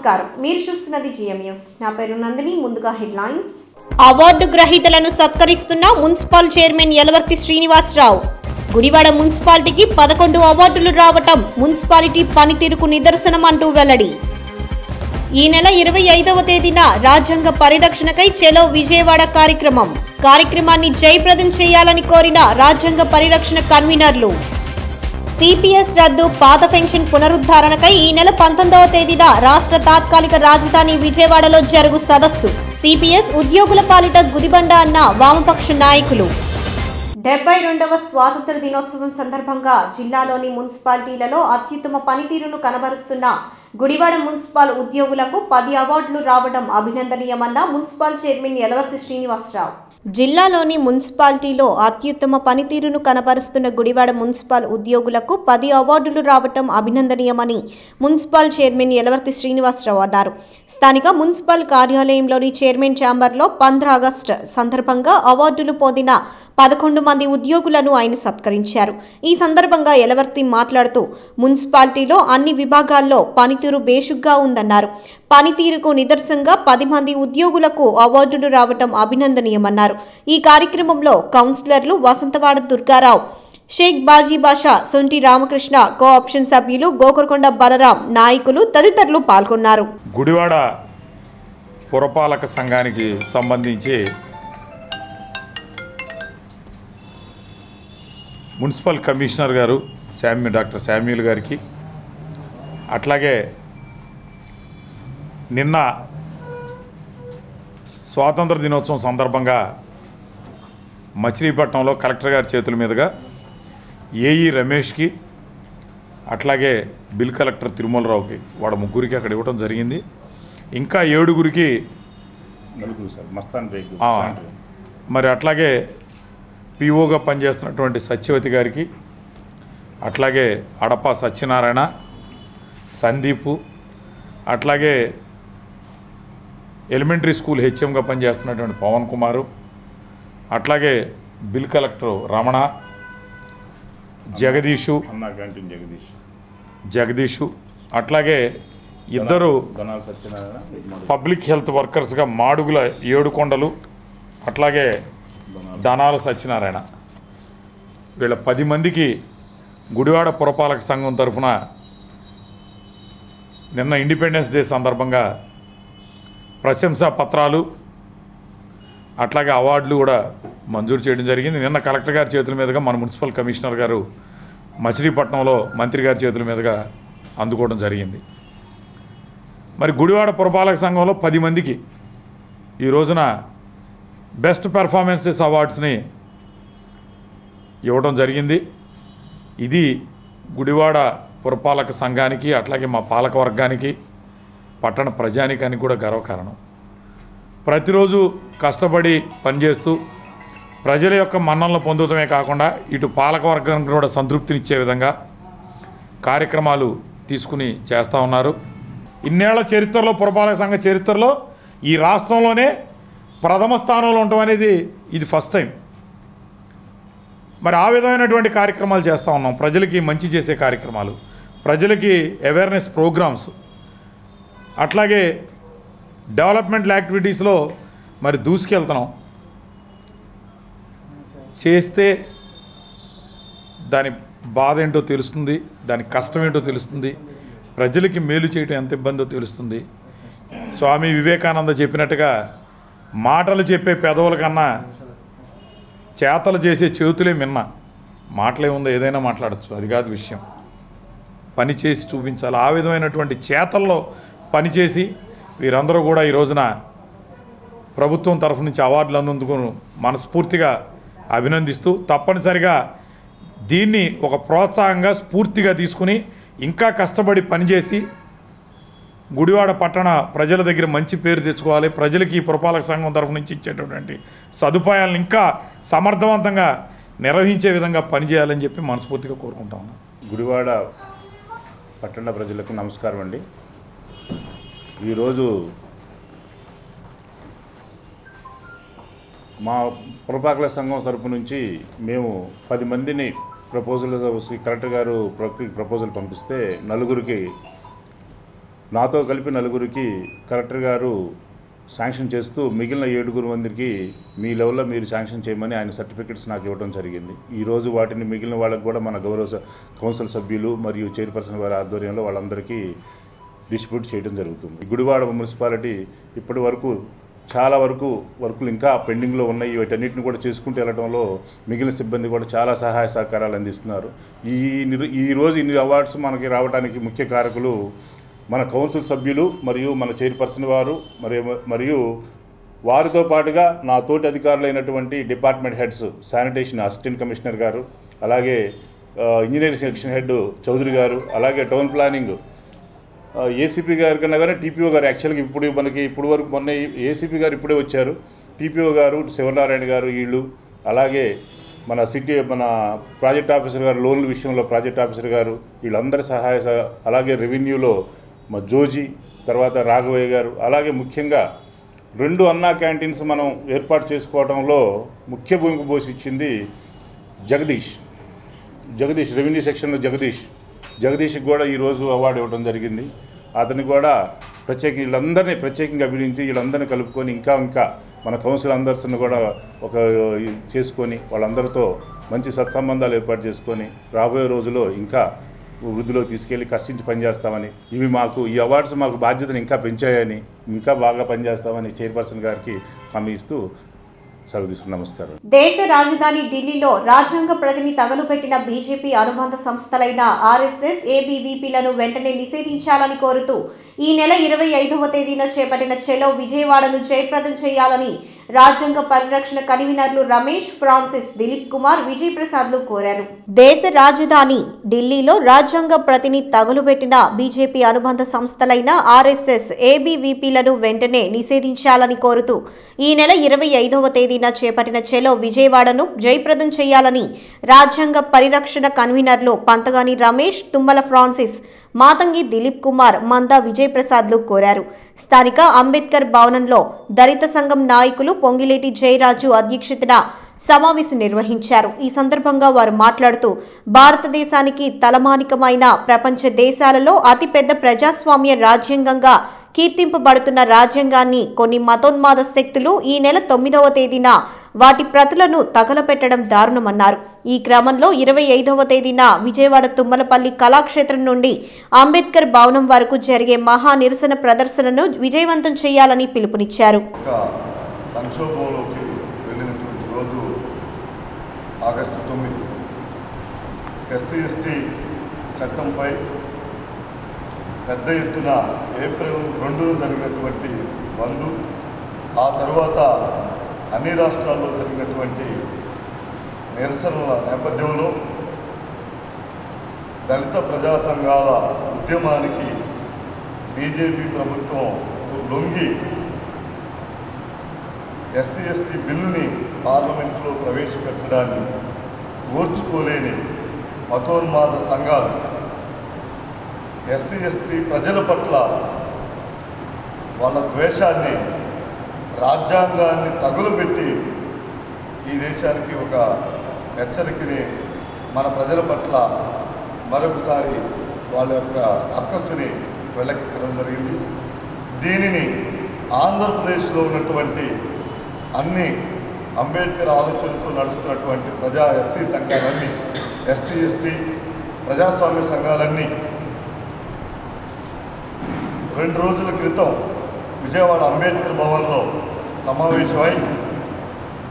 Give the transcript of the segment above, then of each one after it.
నమస్కారం, మీరు చూస్తున్నది జిఎం న్యూస్. నా పేరు నందిని. ముందుగా హెడ్లైన్స్. అవార్డు గ్రహీతలను సత్కరిస్తున్న మున్సిపల్ చైర్మన్ యలవర్తి శ్రీనివాసరావు. గుడివాడ మున్సిపాలిటీకి 11 అవార్డులు రావటం మున్సిపాలిటీ పనితీరుకు నిదర్శనం అంటూ వెల్లడి. ఈ నెల 25వ తేదీన రాజ్యాంగ పరిరక్షణకై చెలో విజయవాడ కార్యక్రమాన్ని జయప్రదం చేయాలని కోరిన రాజ్యాంగ పరిరక్షణ కన్వీనర్లు. సిపిఎస్ రద్దు, పాత పెన్షన్ పునరుద్ధరణకై ఈ నెల 19వ తేదీన రాష్ట్ర తాత్కాలిక రాజధాని విజయవాడలో జరుగు సదస్సు. సిపిఎస్ ఉద్యోగుల పాలిట గుదిబండ అన్న వామపక్ష నాయకులు. 72వ స్వాతంత్ర దినోత్సవం సందర్భంగా జిల్లాలోని మున్సిపాలిటీలలో అత్యుత్తమ పనితీరును కనబరుస్తున్న గుడివాడ మున్సిపల్ ఉద్యోగులకు 10 అవార్డులు రావడం అభినందనీయమన్న మున్సిపల్ చైర్మన్ యలవర్తి శ్రీనివాసరావు. జిల్లాలోని మున్సిపాలిటీలో అత్యుత్తమ పనితీరును కనబరుస్తున్న గుడివాడ మున్సిపల్ ఉద్యోగులకు 10 అవార్డులు రావటం అభినందనీయమని మున్సిపల్ చైర్మన్ యలవర్తి శ్రీనివాసరావు అన్నారు. స్థానిక మున్సిపల్ కార్యాలయంలోని చైర్మన్ ఛాంబర్లో 15 ఆగస్టు సందర్భంగా అవార్డులు పొందిన 11 మంది ఉద్యోగులను ఆయన సత్కరించారు. ఈ సందర్భంగా యలవర్తి మాట్లాడుతూ మున్సిపాలిటీలో అన్ని విభాగాల్లో పనితీరు బేషుగ్గా ఉందన్నారు. పనితీరుకు నిదర్శనంగా 10 మంది ఉద్యోగులకు అవార్డులు రావటం అభినందనీయమన్నారు. ఈ కార్యక్రమంలో కౌన్సిలర్లు వసంతవాడ దుర్గారావు, షేక్ బాజీ బాషా, సొంటి రామకృష్ణ, కోఆప్షన్ సభ్యులు గోకరకొండ బలరాం, నాయకులు తదితరులు పాల్గొన్నారు. గుడివాడ పురపాలక సంఘానికి సంబంధించి మున్సిపల్ కమిషనర్ గారు డాక్టర్ శామ్యూల్ గారికి, అట్లాగే నిన్న స్వాతంత్ర దినోత్సవం సందర్భంగా మచిలీపట్నంలో కలెక్టర్ గారి చేతుల మీదుగా ఏఈ రమేష్కి, అట్లాగే బిల్ కలెక్టర్ తిరుమలరావుకి, వాడు ముగ్గురికి అక్కడ ఇవ్వడం జరిగింది. ఇంకా 7గురికి మరి అట్లాగే పిఓగా పనిచేస్తున్నటువంటి సత్యవతి గారికి, అట్లాగే అడప సత్యనారాయణ, సందీపు, అట్లాగే ఎలిమెంటరీ స్కూల్ హెచ్ఎంగా పనిచేస్తున్నటువంటి పవన్ కుమారు, అట్లాగే బిల్ కలెక్టర్ రమణ, జగదీషు, అట్లాగే ఇద్దరు పబ్లిక్ హెల్త్ వర్కర్స్గా మాడుగుల ఏడుకొండలు, అట్లాగే ధనాల సత్యనారాయణ, వీళ్ళ 10 మందికి గుడివాడ పురపాలక సంఘం తరఫున నిన్న ఇండిపెండెన్స్ డే సందర్భంగా ప్రశంసా పత్రాలు, అట్లాగే అవార్డులు కూడా మంజూరు చేయడం జరిగింది. నిన్న కలెక్టర్ గారి చేతుల మీదుగా మన మున్సిపల్ కమిషనర్ గారు మచిలీపట్నంలో మంత్రి గారి చేతుల మీదుగా అందుకోవడం జరిగింది. మరి గుడివాడ పురపాలక సంఘంలో 10 మందికి ఈ రోజున బెస్ట్ పెర్ఫార్మెన్సెస్ అవార్డ్స్ని ఇవ్వడం జరిగింది. ఇది గుడివాడ పురపాలక సంఘానికి, అట్లాగే మా పాలక వర్గానికి, పట్టణ ప్రజానికానికి కూడా గర్వకారణం. ప్రతిరోజు కష్టపడి పనిచేస్తూ ప్రజల యొక్క మన్ననలు పొందడమే కాకుండా ఇటు పాలక వర్గానికి కూడా సంతృప్తినిచ్చే విధంగా కార్యక్రమాలు తీసుకుని చేస్తూ ఉన్నారు. ఇన్నేళ్ల చరిత్రలో, పురపాలక సంఘ చరిత్రలో ఈ రాష్ట్రంలోనే ప్రథమ స్థానంలో ఉండటం అనేది ఇది ఫస్ట్ టైం. మరి ఆ విధమైనటువంటి కార్యక్రమాలు చేస్తూ ఉన్నాం. ప్రజలకి మంచి చేసే కార్యక్రమాలు, ప్రజలకి అవేర్నెస్ ప్రోగ్రామ్స్, అట్లాగే డెవలప్మెంటల్ యాక్టివిటీస్లో మరి దూసుకెళ్తున్నాం. చేస్తే దాని బాధ ఏంటో తెలుస్తుంది, దాని కష్టం ఏంటో తెలుస్తుంది, ప్రజలకి మేలు చేయటం ఎంత ఇబ్బందో తెలుస్తుంది. స్వామి వివేకానంద చెప్పినట్టుగా మాటలు చెప్పే పెదవుల కన్నా చేతలు చేసే చేతులే మిన్న. మాటలే ఉందో ఏదైనా మాట్లాడచ్చు, అది కాదు విషయం. పని చేసి చూపించాలి. ఆ విధమైనటువంటి చేతల్లో పనిచేసి వీరందరూ కూడా ఈ రోజున ప్రభుత్వం తరఫు నుంచి అవార్డులు అందుకు మనస్ఫూర్తిగా అభినందిస్తూ, తప్పనిసరిగా దీన్ని ఒక ప్రోత్సాహంగా స్ఫూర్తిగా తీసుకుని ఇంకా కష్టపడి పనిచేసి గుడివాడ పట్టణ ప్రజల దగ్గర మంచి పేరు తెచ్చుకోవాలి. ప్రజలకి ఈ పురపాలక సంఘం తరఫు నుంచి ఇచ్చేటటువంటి సదుపాయాలను ఇంకా సమర్థవంతంగా నిర్వహించే విధంగా పనిచేయాలని చెప్పి మనస్ఫూర్తిగా కోరుకుంటా ఉన్నాను. గుడివాడ పట్టణ ప్రజలకు నమస్కారం అండి. ఈరోజు మా పురపాలక సంఘం తరపు నుంచి మేము 10 మందిని ప్రపోజల్ కలెక్టర్ గారు ప్రపోజల్ పంపిస్తే 4గురికి నాతో కలిపి 4గురికి కలెక్టర్ గారు శాంక్షన్ చేస్తూ మిగిలిన 7 మందికి మీ లెవెల్లో మీరు శాంక్షన్ చేయమని ఆయన సర్టిఫికెట్స్ నాకు ఇవ్వడం జరిగింది. ఈరోజు వాటిని మిగిలిన వాళ్ళకు కూడా మన గౌరవ కౌన్సిల్ సభ్యులు మరియు చైర్పర్సన్ వారి ఆధ్వర్యంలో వాళ్ళందరికీ డిస్ట్రిబ్యూట్ చేయడం జరుగుతుంది. గుడివాడ మున్సిపాలిటీ ఇప్పటి వరకు చాలా వరకు వర్కులు ఇంకా పెండింగ్లో ఉన్నాయి. వీటన్నిటిని కూడా చేసుకుంటూ వెళ్ళడంలో మిగిలిన సిబ్బంది కూడా చాలా సహాయ సహకారాలు అందిస్తున్నారు. ఈరోజు ఇన్ని అవార్డ్స్ మనకి రావడానికి ముఖ్య కారకులు మన కౌన్సిల్ సభ్యులు మరియు మన చైర్పర్సన్ వారు మరియు వారితో పాటుగా నా తోటి అధికారులైనటువంటి department heads, sanitation assistant commissioner గారు, అలాగే ఇంజనీరింగ్ సెక్షన్ హెడ్ చౌదరి గారు, అలాగే టౌన్ ప్లానింగ్ ఏసీపీ గారి కన్నా కానీ టీపీఓ గారు యాక్చువల్గా ఇప్పుడు వరకు మొన్న ఏసీపీ గారు ఇప్పుడే వచ్చారు. టీపీఓ గారు శివనారాయణ గారు వీళ్ళు, అలాగే మన ప్రాజెక్ట్ ఆఫీసర్ గారు, లోన్ల విషయంలో ప్రాజెక్ట్ ఆఫీసర్ గారు, వీళ్ళందరి అలాగే రెవెన్యూలో మా జోజీ, తర్వాత రాఘవయ్య గారు, అలాగే ముఖ్యంగా 2 అన్నా క్యాంటీన్స్ మనం ఏర్పాటు చేసుకోవడంలో ముఖ్య భూమిక పోషించింది జగదీష్ రెవెన్యూ సెక్షన్లో జగదీష్కి కూడా ఈరోజు అవార్డు ఇవ్వడం జరిగింది. అతన్ని కూడా వీళ్ళందరినీ ప్రత్యేకంగా అభినందించి వీళ్ళందరినీ కలుపుకొని ఇంకా మన కౌన్సిల్ అందరిని కూడా చేసుకొని వాళ్ళందరితో మంచి సత్సంబంధాలు ఏర్పాటు చేసుకొని రాబోయే రోజుల్లో ఇంకా వృద్ధిలో తీసుకెళ్ళి కష్టించి పనిచేస్తామని, ఈ అవార్డ్స్ మాకు బాధ్యతను ఇంకా పెంచాయని, ఇంకా బాగా పనిచేస్తామని చైర్పర్సన్ గారికి హామీ ఇస్తూ నమస్కారం. దేశ రాజధాని ఢిల్లీలో రాజ్యాంగ ప్రతిని తగలుపెట్టిన బీజేపీ అనుబంధ సంస్థలైన ఆర్ఎస్ఎస్, ఏబీవీపీలను వెంటనే నిషేధించాలని కోరుతూ ఈ నెల 25వ తేదీన చేపట్టిన చెలో విజయవాడను జయప్రదం చేయాలని రాజ్యాంగ పరిరక్షణ కన్వీనర్లు రమేష్, ఫ్రాన్సిస్, దిలీప్ కుమార్, విజయ్ ప్రసాద్లు కోరారు. దేశ రాజధాని ఢిల్లీలో రాజ్యాంగ ప్రతిని తగులుపెట్టిన బీజేపీ అనుబంధ సంస్థలైన ఆర్ఎస్ఎస్, ఏబీవీపీలను వెంటనే నిషేధించాలని కోరుతూ ఈ నెల 25వ తేదీన చేపట్టిన చెలో విజయవాడను జయప్రదం చేయాలని రాజ్యాంగ పరిరక్షణ కన్వీనర్లు పంతగాని రమేష్, తుమ్మల ఫ్రాన్సిస్, మాతంగి దిలీప్ కుమార్, మందా విజయ్ ప్రసాద్లు కోరారు. స్థానిక అంబేద్కర్ భవనంలో దళిత సంఘం నాయకులు పొంగిలేటి జయరాజు అధ్యక్షతన సమావేశం నిర్వహించారు. ఈ సందర్భంగా వారు మాట్లాడుతూ భారతదేశానికి తలమానికమైన ప్రపంచ దేశాలలో అతిపెద్ద ప్రజాస్వామ్య రాజ్యాంగంగా కీర్తింపబడుతున్న రాజ్యాంగాన్ని కొన్ని మతోన్మాద శక్తులు ఈ నెల 9వ తేదీన వాటి ప్రతులను తగలపెట్టడం దారుణమన్నారు. ఈ క్రమంలో 25వ తేదీన విజయవాడ తుమ్మలపల్లి కళాక్షేత్రం నుండి అంబేద్కర్ భవనం వరకు జరిగే మహా నిరసన ప్రదర్శనను విజయవంతం చేయాలని పిలుపునిచ్చారు. సంక్షోభంలోకి వెళ్ళినటువంటి రోజు ఆగస్టు 9 ఎస్సీ/ఎస్టీ చట్టంపై పెద్ద ఎత్తున ఏప్రిల్ 2న జరిగినటువంటి బంద్, ఆ తర్వాత అన్ని రాష్ట్రాల్లో జరిగినటువంటి నిరసనల నేపథ్యంలో దళిత ప్రజా సంఘాల ఉద్యమానికి బీజేపీ ప్రభుత్వం లొంగి ఎస్సీ/ఎస్టీ బిల్లుని పార్లమెంటులో ప్రవేశపెట్టడాన్ని ఓర్చుకోలేని మతోన్మాద సంఘాలు ఎస్సీ/ఎస్టీ ప్రజల పట్ల వాళ్ళ ద్వేషాన్ని, రాజ్యాంగాన్ని తగులుపెట్టి ఈ దేశానికి ఒక హెచ్చరికని మన ప్రజల పట్ల మరొకసారి వాళ్ళ యొక్క అక్కసుని వెళ్ళకెత్తడం జరిగింది. దీనిని ఆంధ్రప్రదేశ్లో ఉన్నటువంటి అన్ని అంబేద్కర్ ఆలోచనతో నడుస్తున్నటువంటి ప్రజా ఎస్సీ సంఘాలన్నీ, ఎస్సీ/ఎస్టీ ప్రజాస్వామ్య సంఘాలన్నీ 2 రోజుల క్రితం విజయవాడ అంబేద్కర్ భవన్లో సమావేశమై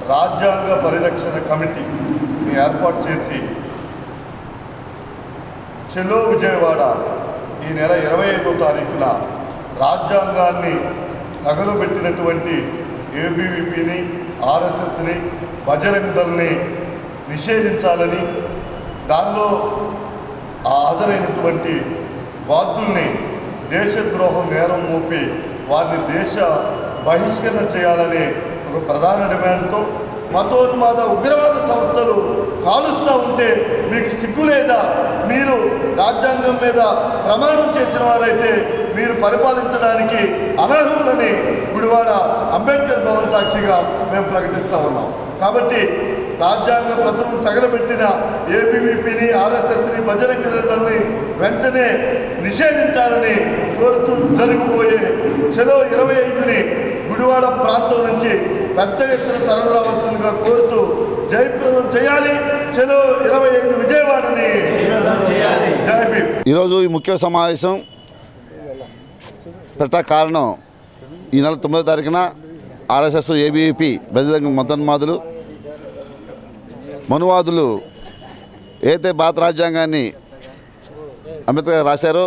రాజ్యాంగ పరిరక్షణ కమిటీని ఏర్పాటు చేసి చెలో విజయవాడ ఈ నెల 25వ తారీఖున రాజ్యాంగాన్ని తగలుబెట్టినటువంటి ఏబీవీపీని, ఆర్ఎస్ఎస్ని, బజరంగ్ దళ్ని నిషేధించాలని, దానిలో హాజరైనటువంటి బాధ్యుల్ని దేశద్రోహం నేరం మోపి వారిని దేశ బహిష్కరణ చేయాలనే ఒక ప్రధాన డిమాండ్తో మతోన్మాద ఉగ్రవాద సంస్థలు కాలుస్తూ ఉంటే మీకు సిగ్గు లేదా? మీరు రాజ్యాంగం మీద ప్రమాణం చేసిన వారైతే మీరు పరిపాలించడానికి అనర్హులని గుడివాడ అంబేద్కర్ భవన్ సాక్షిగా మేము ప్రకటిస్తూ ఉన్నాం. కాబట్టి రాజ్యాంగ ప్రతులను తగలబెట్టిన ఏబీవీపీని, ఆర్ఎస్ఎస్ని, బజరంగ దళాన్ని వెంటనే నిషేధించాలని కోరుతూ జరిగిపోయే చలో 25ని గుడివాడ ప్రాంతం నుంచి పెద్ద ఎత్తున తరలి రావాల్సిందిగా కోరుతూ జయప్రదం చేయాలి. చలో 25 విజయవాడని జై భీమ్. ఈరోజు ఈ ముఖ్య సమావేశం పెట్ట కారణం ఈ నెల 9వ తారీఖున ఆర్ఎస్ఎస్, ఏబీవీపీ, బజరంగ మతోన్మాదులు, మనువాదులు ఏదైతే భారత రాజ్యాంగాన్ని అంబేద్కర్ గారు రాశారో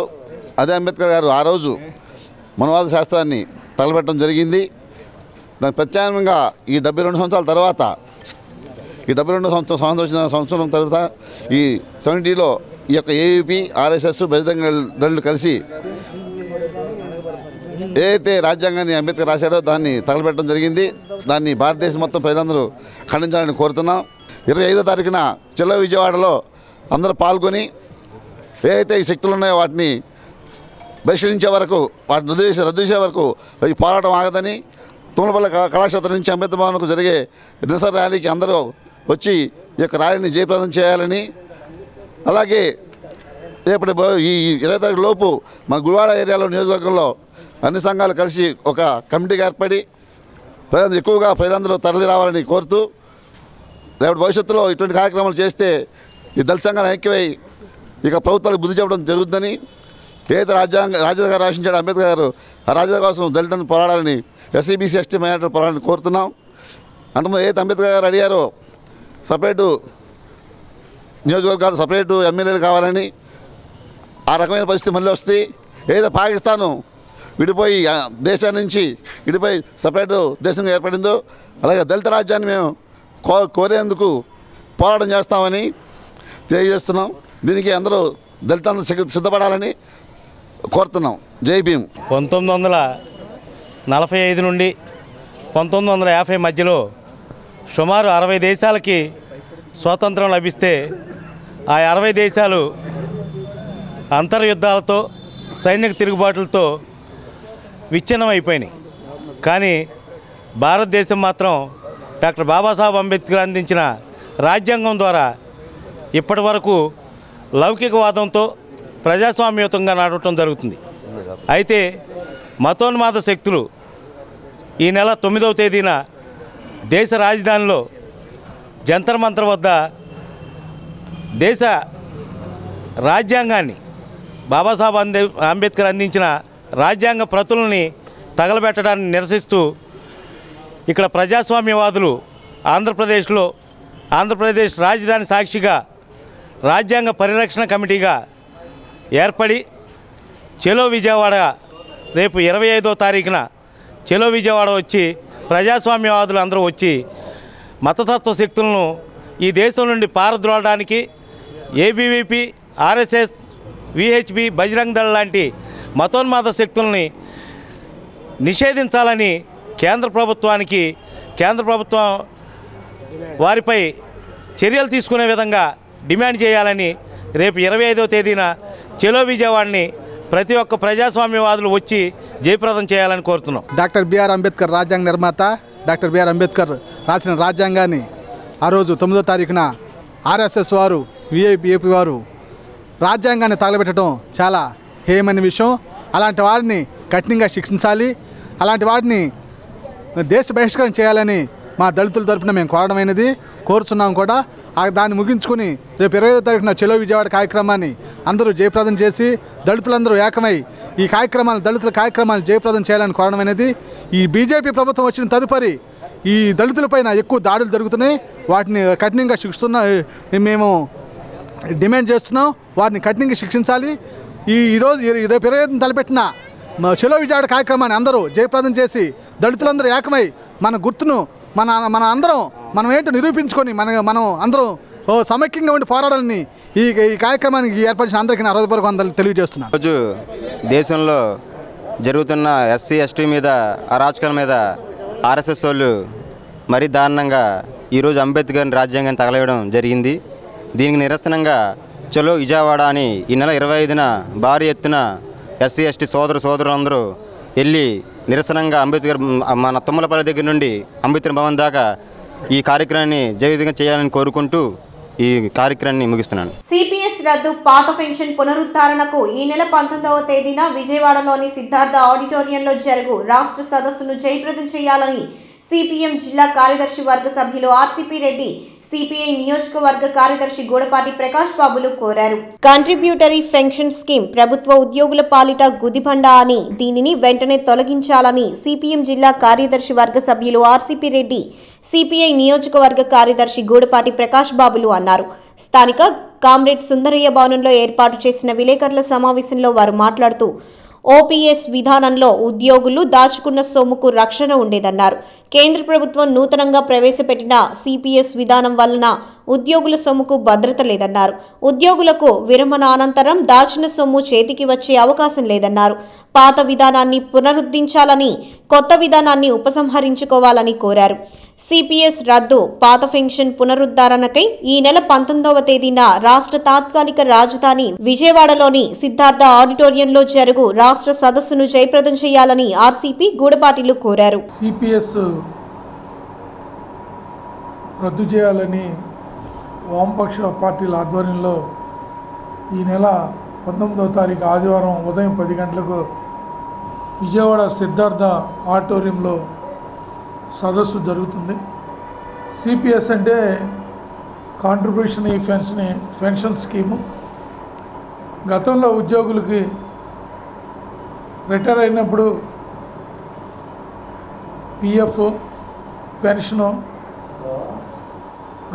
అదే అంబేద్కర్ గారు ఆ రోజు మనువాద శాస్త్రాన్ని తగలబెట్టడం జరిగింది. దాని ప్రత్యామ్నాయంగా ఈ 72 సంవత్సరాల తర్వాత, ఈ 72 సంవత్సరం తర్వాత ఈ 70లో ఈ యొక్క ఏబీవీపీ, ఆర్ఎస్ఎస్, బజరంగ దళాలు కలిసి ఏదైతే రాజ్యాంగాన్ని అంబేద్కర్ రాశారో దాన్ని తగలబెట్టడం జరిగింది. దాన్ని భారతదేశం మొత్తం ప్రజలందరూ ఖండించాలని కోరుతున్నాం. 25వ తారీఖున చలో విజయవాడలో అందరూ పాల్గొని ఏదైతే ఈ శక్తులు ఉన్నాయో వాటిని బహిష్కరించే వరకు, వాటిని రద్దు చేసే వరకు ఈ పోరాటం ఆగదని, తుమ్మలపల్లి కళాక్షేత్రం నుంచి అంబేద్కర్ భవన్కు జరిగే నిరసన ర్యాలీకి అందరూ వచ్చి ఈ యొక్క ర్యాలీని జయప్రదం చేయాలని, అలాగే రేపటి ఈ 20 తారీఖు లోపు మన గుడివాడ ఏరియాలో నియోజకవర్గంలో అన్ని సంఘాలు కలిసి ఒక కమిటీగా ఏర్పడి ఎక్కువగా ప్రజలందరూ తరలి రావాలని కోరుతూ, రేపటి భవిష్యత్తులో ఇటువంటి కార్యక్రమాలు చేస్తే ఈ దళిత సంఘాలు ఐక్యమై ఇక ప్రభుత్వాలకు బుద్ధి చెప్పడం జరుగుతుందని, ఏదైతే రాజ్యాంగం రాసించాడు అంబేద్కర్ గారు ఆ రాజ్యాంగం కోసం దళితులను పోరాడాలని, ఎస్సీ, బీసీ, ఎస్టీ మైనారిటీలు పోరాడాలని కోరుతున్నాం. అంతకుముందు ఏదైతే అంబేద్కర్ గారు అడిగారో సపరేటు నియోజకవర్గాలు, సపరేటు ఎమ్మెల్యేలు కావాలని, ఆ రకమైన పరిస్థితి మళ్ళీ వస్తుంది. ఏదైతే పాకిస్తాను విడిపోయి దేశాన్ని నుంచి విడిపోయి సపరేట్ దేశంగా ఏర్పడిందో అలాగే దళిత రాజ్యాన్ని మేము కోరేందుకు పోరాటం చేస్తామని తెలియజేస్తున్నాం. దీనికి అందరూ దళితులను సిద్ధపడాలని కోరుతున్నాం. జై భీమ్. 1945 నుండి 1950 మధ్యలో సుమారు 60 దేశాలకి స్వాతంత్రం లభిస్తే ఆ 60 దేశాలు అంతర్యుద్ధాలతో, సైనిక తిరుగుబాటులతో విచ్ఛిన్నం అయిపోయినాయి. కానీ భారతదేశం మాత్రం డాక్టర్ బాబాసాహెబ్ అంబేద్కర్ అందించిన రాజ్యాంగం ద్వారా ఇప్పటి వరకు లౌకికవాదంతో ప్రజాస్వామ్యయుతంగా నడవటం జరుగుతుంది. అయితే మతోన్మాద శక్తులు ఈ నెల 9వ తేదీన దేశ రాజధానిలో జంతర్ మంతర్ వద్ద దేశ రాజ్యాంగాన్ని, బాబాసాహెబ్ అంబేద్కర్ అందించిన రాజ్యాంగ ప్రతులని తగలబెట్టడాన్ని నిరసిస్తూ ఇక్కడ ప్రజాస్వామ్యవాదులు ఆంధ్రప్రదేశ్ రాజధాని సాక్షిగా రాజ్యాంగ పరిరక్షణ కమిటీగా ఏర్పడి చలో విజయవాడ రేపు 25వ తారీఖున చలో విజయవాడ వచ్చి ప్రజాస్వామ్యవాదులు అందరూ వచ్చి మతతత్వ శక్తులను ఈ దేశం నుండి పారద్రోలడానికి ABVP, RSS, VHP, Bajrang Dal లాంటి మతోన్మాద శక్తుల్ని నిషేధించాలని కేంద్ర ప్రభుత్వం వారిపై చర్యలు తీసుకునే విధంగా డిమాండ్ చేయాలని రేపు 25వ తేదీన చలో విజయవాడని ప్రతి ఒక్క ప్రజాస్వామ్యవాదులు వచ్చి జయప్రదం చేయాలని కోరుతున్నాం. డాక్టర్ బిఆర్ అంబేద్కర్ రాజ్యాంగ నిర్మాత డాక్టర్ బిఆర్ అంబేద్కర్ రాసిన రాజ్యాంగాన్ని ఆ రోజు 9వ తారీఖున ఆర్ఎస్ఎస్ వారు, విఐపి వారు రాజ్యాంగాన్ని తగలబెట్టడం చాలా హేయమైన విషయం. అలాంటి వారిని కఠినంగా శిక్షించాలి. అలాంటి వారిని దేశ బహిష్కరణ చేయాలని మా దళితుల తరపున మేము కోరుచున్నాం కూడా. దాన్ని ముగించుకుని రేపు 25వ తారీఖున చలో విజయవాడ కార్యక్రమాన్ని అందరూ జయప్రదం చేసి దళితులందరూ ఏకమై ఈ దళితుల కార్యక్రమాలు జయప్రదం చేయాలని కోరడమైనది. ఈ బీజేపీ ప్రభుత్వం వచ్చిన తదుపరి ఈ దళితులపైన ఎక్కువ దాడులు జరుగుతున్నాయి. వాటిని కఠినంగా మేము డిమాండ్ చేస్తున్నాం. వారిని కఠినంగా శిక్షించాలి. ఈరోజు రేపు 25న తలపెట్టిన చలో విజయవాడ కార్యక్రమాన్ని అందరూ జయప్రదం చేసి దళితులందరూ ఏకమై మన గుర్తును మన అందరం మనం ఏంటో నిరూపించుకొని మనం అందరం సమైక్యంగా ఉండి పోరాడాలని ఈ కార్యక్రమానికి ఏర్పరిచిన అందరికీ నా హృదయపూర్వక వందనాలు తెలియజేస్తున్నాను. రోజు దేశంలో జరుగుతున్న ఎస్సీ ఎస్టీ మీద అరాచకాల మీద ఆర్ఎస్ఎస్ వాళ్ళు మరీ దారుణంగా ఈరోజు అంబేద్కర్ రాజ్యాంగాన్ని తగలవేయడం జరిగింది. దీనికి నిరసనంగా చలో విజయవాడ అని ఈ నెల 25న భారీ ఎత్తున ఎస్సీ ఎస్టీ సోదరులందరూ వెళ్ళి నిరసనంగా అంబేద్కర్ మన తుమ్మలపల్లి దగ్గర నుండి అంబేద్కర్ భవన్ దాకా ఈ కార్యక్రమాన్ని జయవిధంగా చేయాలని కోరుకుంటూ ఈ కార్యక్రమాన్ని ముగిస్తున్నాను. సిపిఎస్ రద్దు, పాత పెన్షన్ పునరుద్ధరణకు ఈ నెల 19వ తేదీన విజయవాడలోని సిద్ధార్థ ఆడిటోరియంలో జరుగు రాష్ట్ర సదస్సును జయప్రదం చేయాలని సిపిఎం జిల్లా కార్యదర్శి వర్గ సభ్యులు ఆర్సిపి రెడ్డి, సిపిఐ నియోజకవర్గ కార్యదర్శి గూడపాటి ప్రకాష్ బాబులు కోరారు. కాంట్రిబ్యూటరీ పెన్షన్ స్కీమ్ ప్రభుత్వ ఉద్యోగుల పాలిట గుదిబండ అని, దీనిని వెంటనే తొలగించాలని సిపిఎం జిల్లా కార్యదర్శి వర్గ సభ్యులు ఆర్సిపి రెడ్డి, సిపిఐ నియోజకవర్గ కార్యదర్శి గూడపాటి ప్రకాష్ బాబులు అన్నారు. స్థానిక కామ్రేడ్ సుందరయ్య భవనంలో ఏర్పాటు చేసిన విలేకరుల సమావేశంలో వారు మాట్లాడుతూ ఓపీఎస్ విధానంలో ఉద్యోగులు దాచుకున్న సొమ్ముకు రక్షణ ఉండేదన్నారు. కేంద్ర ప్రభుత్వం నూతనంగా ప్రవేశపెట్టిన సిపిఎస్ విధానం వలన ఉద్యోగుల సొమ్ముకు భద్రత లేదన్నారు. ఉద్యోగులకు విరమణ అనంతరం దాచిన సొమ్ము చేతికి వచ్చే అవకాశం లేదన్నారు. పాత విధానాన్ని పునరుద్ధరించాలని, కొత్త విధానాన్ని ఉపసంహరించుకోవాలని కోరారు. సిపిఎస్ రద్దు, పాత పెన్షన్ పునరుద్ధరణకై ఈ నెల 19వ తేదీన రాష్ట్ర తాత్కాలిక రాజధాని విజయవాడలోని సిద్ధార్థ ఆడిటోరియంలో జరుగు రాష్ట్ర సదస్సును జయప్రదం చేయాలని ఆర్సిపి గూడపాటిలు కోరారు. సిపిఎస్ రద్దు చేయాలని వామపక్ష పార్టీల ఆధ్వర్యంలో ఈ నెల 19వ తారీఖు ఆదివారం ఉదయం 10 గంటలకు విజయవాడ సిద్ధార్థ ఆడిటోరియంలో సదస్సు జరుగుతుంది. సిపిఎస్ అంటే కాంట్రిబ్యూషన్ పెన్షన్ స్కీము. గతంలో ఉద్యోగులకి రిటైర్ అయినప్పుడు పిఎఫ్, పెన్షను,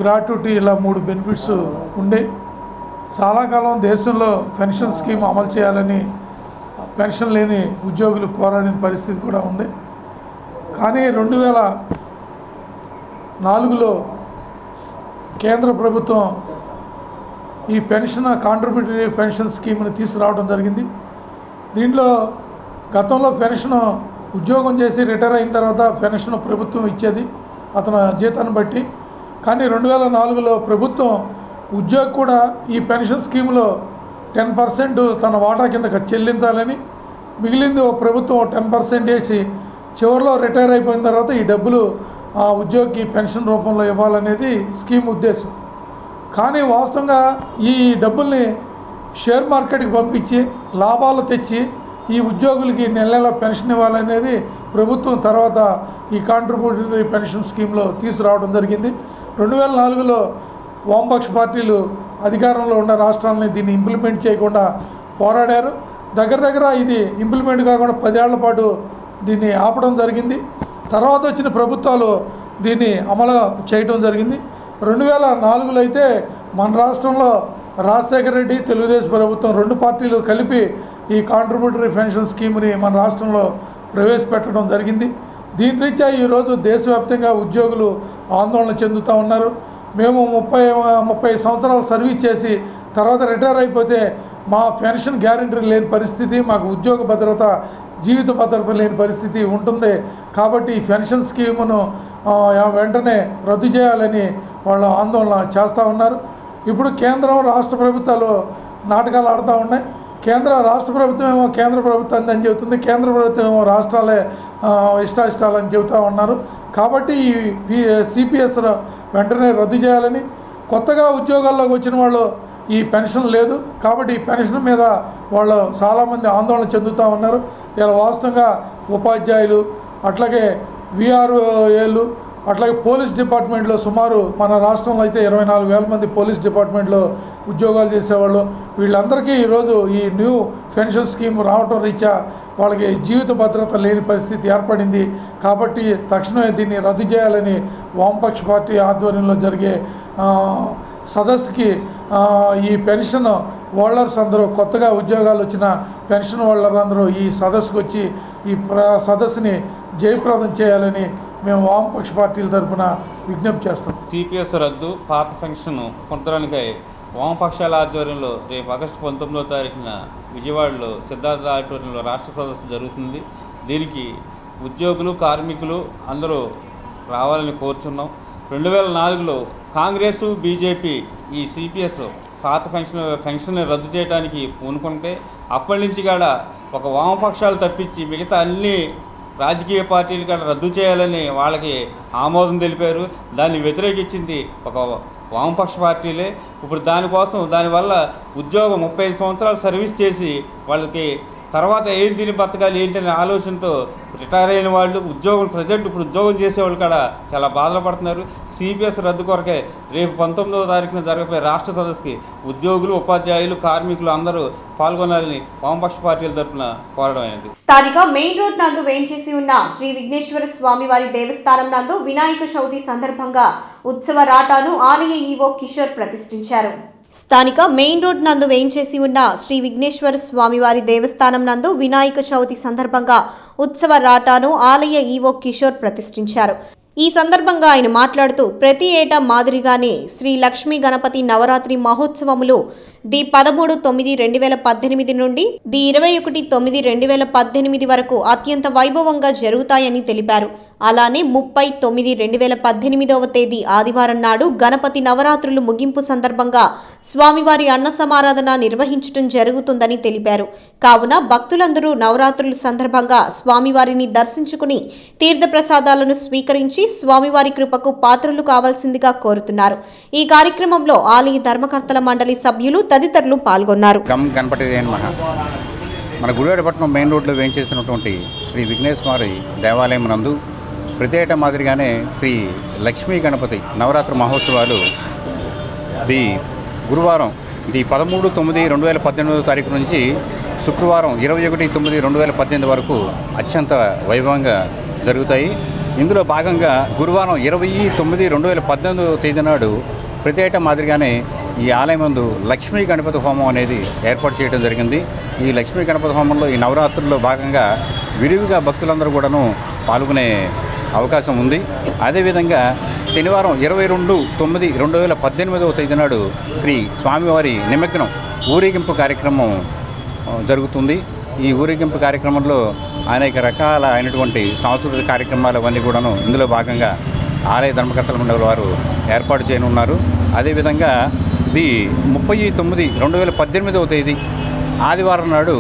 గ్రాట్యుటీ ఇలా 3 బెనిఫిట్స్ ఉండే. చాలా కాలం దేశంలో పెన్షన్ స్కీమ్ అమలు చేయాలని పెన్షన్ లేని ఉద్యోగులు పోరాడిన పరిస్థితి కూడా ఉంది. కానీ 2004లో కేంద్ర ప్రభుత్వం ఈ కాంట్రిబ్యూటరీ పెన్షన్ స్కీమ్ని తీసుకురావడం జరిగింది. దీంట్లో గతంలో పెన్షన్ ఉద్యోగం చేసి రిటైర్ అయిన తర్వాత పెన్షన్ ప్రభుత్వం ఇచ్చేది అతని జీతాన్ని బట్టి. కానీ 2004లో ప్రభుత్వం ఉద్యోగి కూడా ఈ పెన్షన్ స్కీమ్లో 10% తన వాటా కింద చెల్లించాలని, మిగిలింది ప్రభుత్వం 10% వేసి చివరిలో రిటైర్ అయిపోయిన తర్వాత ఈ డబ్బులు ఆ ఉద్యోగికి పెన్షన్ రూపంలో ఇవ్వాలనేది స్కీమ్ ఉద్దేశం. కానీ వాస్తవంగా ఈ డబ్బుల్ని షేర్ మార్కెట్కి పంపించి లాభాలు తెచ్చి ఈ ఉద్యోగులకి నెల పెన్షన్ ఇవ్వాలనేది ప్రభుత్వం తర్వాత ఈ కాంట్రిబ్యూటరీ పెన్షన్ స్కీమ్లో తీసుకురావడం జరిగింది. 2004లో వామపక్ష పార్టీలు అధికారంలో ఉన్న రాష్ట్రాలని దీన్ని ఇంప్లిమెంట్ చేయకుండా పోరాడారు. దగ్గర ఇది ఇంప్లిమెంట్ కాకుండా 10 ఏళ్ల పాటు దీన్ని ఆపడం జరిగింది. తర్వాత వచ్చిన ప్రభుత్వాలు దీన్ని అమలు చేయడం జరిగింది. 2004లో అయితే మన రాష్ట్రంలో రాజశేఖర రెడ్డి, తెలుగుదేశం ప్రభుత్వం 2 పార్టీలు కలిపి ఈ కాంట్రిబ్యూటరీ పెన్షన్ స్కీమ్ని మన రాష్ట్రంలో ప్రవేశపెట్టడం జరిగింది. దీని రీత్యా ఈరోజు దేశవ్యాప్తంగా ఉద్యోగులు ఆందోళన చెందుతూ ఉన్నారు. మేము 30 సంవత్సరాలు సర్వీస్ చేసి తర్వాత రిటైర్ అయిపోతే మా పెన్షన్ గ్యారెంటీ లేని పరిస్థితి, మాకు ఉద్యోగ భద్రత, జీవిత భద్రత లేని పరిస్థితి ఉంటుంది. కాబట్టి ఈ పెన్షన్ స్కీమును వెంటనే రద్దు చేయాలని వాళ్ళు ఆందోళన చేస్తూ ఉన్నారు. ఇప్పుడు కేంద్రం, రాష్ట్ర ప్రభుత్వాలు నాటకాలు ఆడుతూ ఉన్నాయి. రాష్ట్ర ప్రభుత్వం ఏమో కేంద్ర ప్రభుత్వం అని చెబుతుంది, కేంద్ర ప్రభుత్వం ఏమో రాష్ట్రాలే ఇష్టాయిష్టాలని చెబుతూ ఉన్నారు. కాబట్టి ఈ సిపిఎస్ వెంటనే రద్దు చేయాలని, కొత్తగా ఉద్యోగాల్లోకి వచ్చిన వాళ్ళు ఈ పెన్షన్ లేదు కాబట్టి ఈ పెన్షన్ మీద వాళ్ళు చాలామంది ఆందోళన చెందుతూ ఉన్నారు. ఇలా వాస్తవంగా ఉపాధ్యాయులు, అట్లాగే విఆర్ఏలు, అట్లాగే పోలీస్ డిపార్ట్మెంట్లో సుమారు మన రాష్ట్రంలో అయితే 24,000 మంది పోలీస్ డిపార్ట్మెంట్లో ఉద్యోగాలు చేసేవాళ్ళు. వీళ్ళందరికీ ఈరోజు ఈ న్యూ పెన్షన్ స్కీమ్ రావటం రీత్యా వాళ్ళకి జీవిత భద్రత లేని పరిస్థితి ఏర్పడింది. కాబట్టి తక్షణమే దీన్ని రద్దు చేయాలని వామపక్ష పార్టీ ఆధ్వర్యంలో జరిగే సదస్సుకి ఈ పెన్షన్ హోల్డర్స్ అందరూ, కొత్తగా ఉద్యోగాలు వచ్చిన పెన్షన్ హోల్డర్ అందరూ ఈ సదస్సుకు వచ్చి ఈ సదస్సుని జయప్రదం చేయాలని మేము వామపక్ష పార్టీల తరఫున విజ్ఞప్తి చేస్తాం. సిపిఎస్ రద్దు, పాత పెన్షన్ పునరుద్ధరణకై వామపక్షాల ఆధ్వర్యంలో రేపు ఆగస్టు 19వ తారీఖున విజయవాడలో సిద్ధార్థ ఆడిటోరియంలో రాష్ట్ర సదస్సు జరుగుతుంది. దీనికి ఉద్యోగులు, కార్మికులు అందరూ రావాలని కోరుచున్నాం. 2004లో కాంగ్రెస్, బీజేపీ ఈ సిపిఎస్ పాత పెన్షన్ రద్దు చేయడానికి పూనుకుంటే అప్పటి నుంచి కూడా ఒక వామపక్షాలు తప్పించి మిగతా అన్ని రాజకీయ పార్టీలు కూడా రద్దు చేయాలని వాళ్ళకి ఆమోదం తెలిపారు. దాన్ని వ్యతిరేకించింది ఒక వామపక్ష పార్టీలే. ఇప్పుడు దానివల్ల ఉద్యోగం 35 సంవత్సరాలు సర్వీస్ చేసి వాళ్ళకి తర్వాత ఏం తిని బతకాలి ఏంటనే ఆలోచనతో రిటైర్ అయిన వాళ్ళు ప్రజెంట్ ఇప్పుడు ఉద్యోగం చేసేవాళ్ళు కూడా చాలా బాధలు పడుతున్నారు. సిపిఎస్ రద్దు కొరకే రేపు 19వ తారీఖున జరగబోయే రాష్ట్ర సదస్సుకి ఉద్యోగులు, ఉపాధ్యాయులు, కార్మికులు అందరూ పాల్గొనాలని వామపక్ష పార్టీల తరఫున కోరడం అయినది. స్థానిక మెయిన్ రోడ్ నందు వేంచేసి ఉన్న శ్రీ విఘ్నేశ్వర స్వామి వారి దేవస్థానం నందు వినాయక చవితి సందర్భంగా ఉత్సవ రాటాను ఆలయ ఈవో కిషోర్ ప్రతిష్ఠించారు. స్థానిక మెయిన్ రోడ్ నందు వేయించేసి ఉన్న శ్రీ విఘ్నేశ్వర స్వామివారి దేవస్థానం నందు వినాయక చవితి సందర్భంగా ఉత్సవ రాటాను ఆలయ ఈవో కిషోర్ ప్రతిష్ఠించారు. ఈ సందర్భంగా ఆయన మాట్లాడుతూ ప్రతి ఏటా మాదిరిగానే శ్రీ లక్ష్మీ గణపతి నవరాత్రి మహోత్సవములు ది 13/9/2018 నుండి ది 21/9/2018 వరకు అత్యంత వైభవంగా జరుగుతాయని తెలిపారు. అలానే 30/9/2018 తేదీ ఆదివారం నాడు గణపతి నవరాత్రులు ముగింపు సందర్భంగా స్వామివారి అన్న సమారాధన నిర్వహించడం జరుగుతుందని తెలిపారు. కావున భక్తులందరూ నవరాత్రుల సందర్భంగా స్వామివారిని దర్శించుకుని తీర్థప్రసాదాలను స్వీకరించి స్వామివారి కృపకు పాత్రలు కావాల్సిందిగా కోరుతున్నారు. ఈ కార్యక్రమంలో ఆలయ ధర్మకర్తల మండలి సభ్యులు తదితరులు పాల్గొన్నారు. గణపతి మన గుడివాడపట్నం మెయిన్ రోడ్లో వేయించేసినటువంటి శ్రీ విఘ్నేశ్వరి దేవాలయం నందు ప్రతి ఏటా మాదిరిగానే శ్రీ లక్ష్మీ గణపతి నవరాత్రి మహోత్సవాలు గురువారం 13/9/2018 తారీఖు నుంచి శుక్రవారం 21/9/2018 వరకు అత్యంత వైభవంగా జరుగుతాయి. ఇందులో భాగంగా గురువారం 20/9/2018 తేదీ నాడు ప్రతి ఏటా మాదిరిగానే ఈ ఆలయం నందు లక్ష్మీ గణపతి హోమం అనేది ఏర్పాటు చేయడం జరిగింది. ఈ లక్ష్మీ గణపతి హోమంలో ఈ నవరాత్రుల్లో భాగంగా విరివిగా భక్తులందరూ కూడాను పాల్గొనే అవకాశం ఉంది. అదేవిధంగా శనివారం 22/9/2018 తేదీ నాడు శ్రీ స్వామివారి నిమగ్నం ఊరేగింపు కార్యక్రమం జరుగుతుంది. ఈ ఊరేగింపు కార్యక్రమంలో అనేక రకాల అయినటువంటి సాంస్కృతిక కార్యక్రమాలు అవన్నీ కూడాను ఇందులో భాగంగా ఆలయ ధర్మకర్తల మండలి వారు ఏర్పాటు చేయనున్నారు. అదేవిధంగా 30/9/2018 తేదీ ఆదివారం నాడు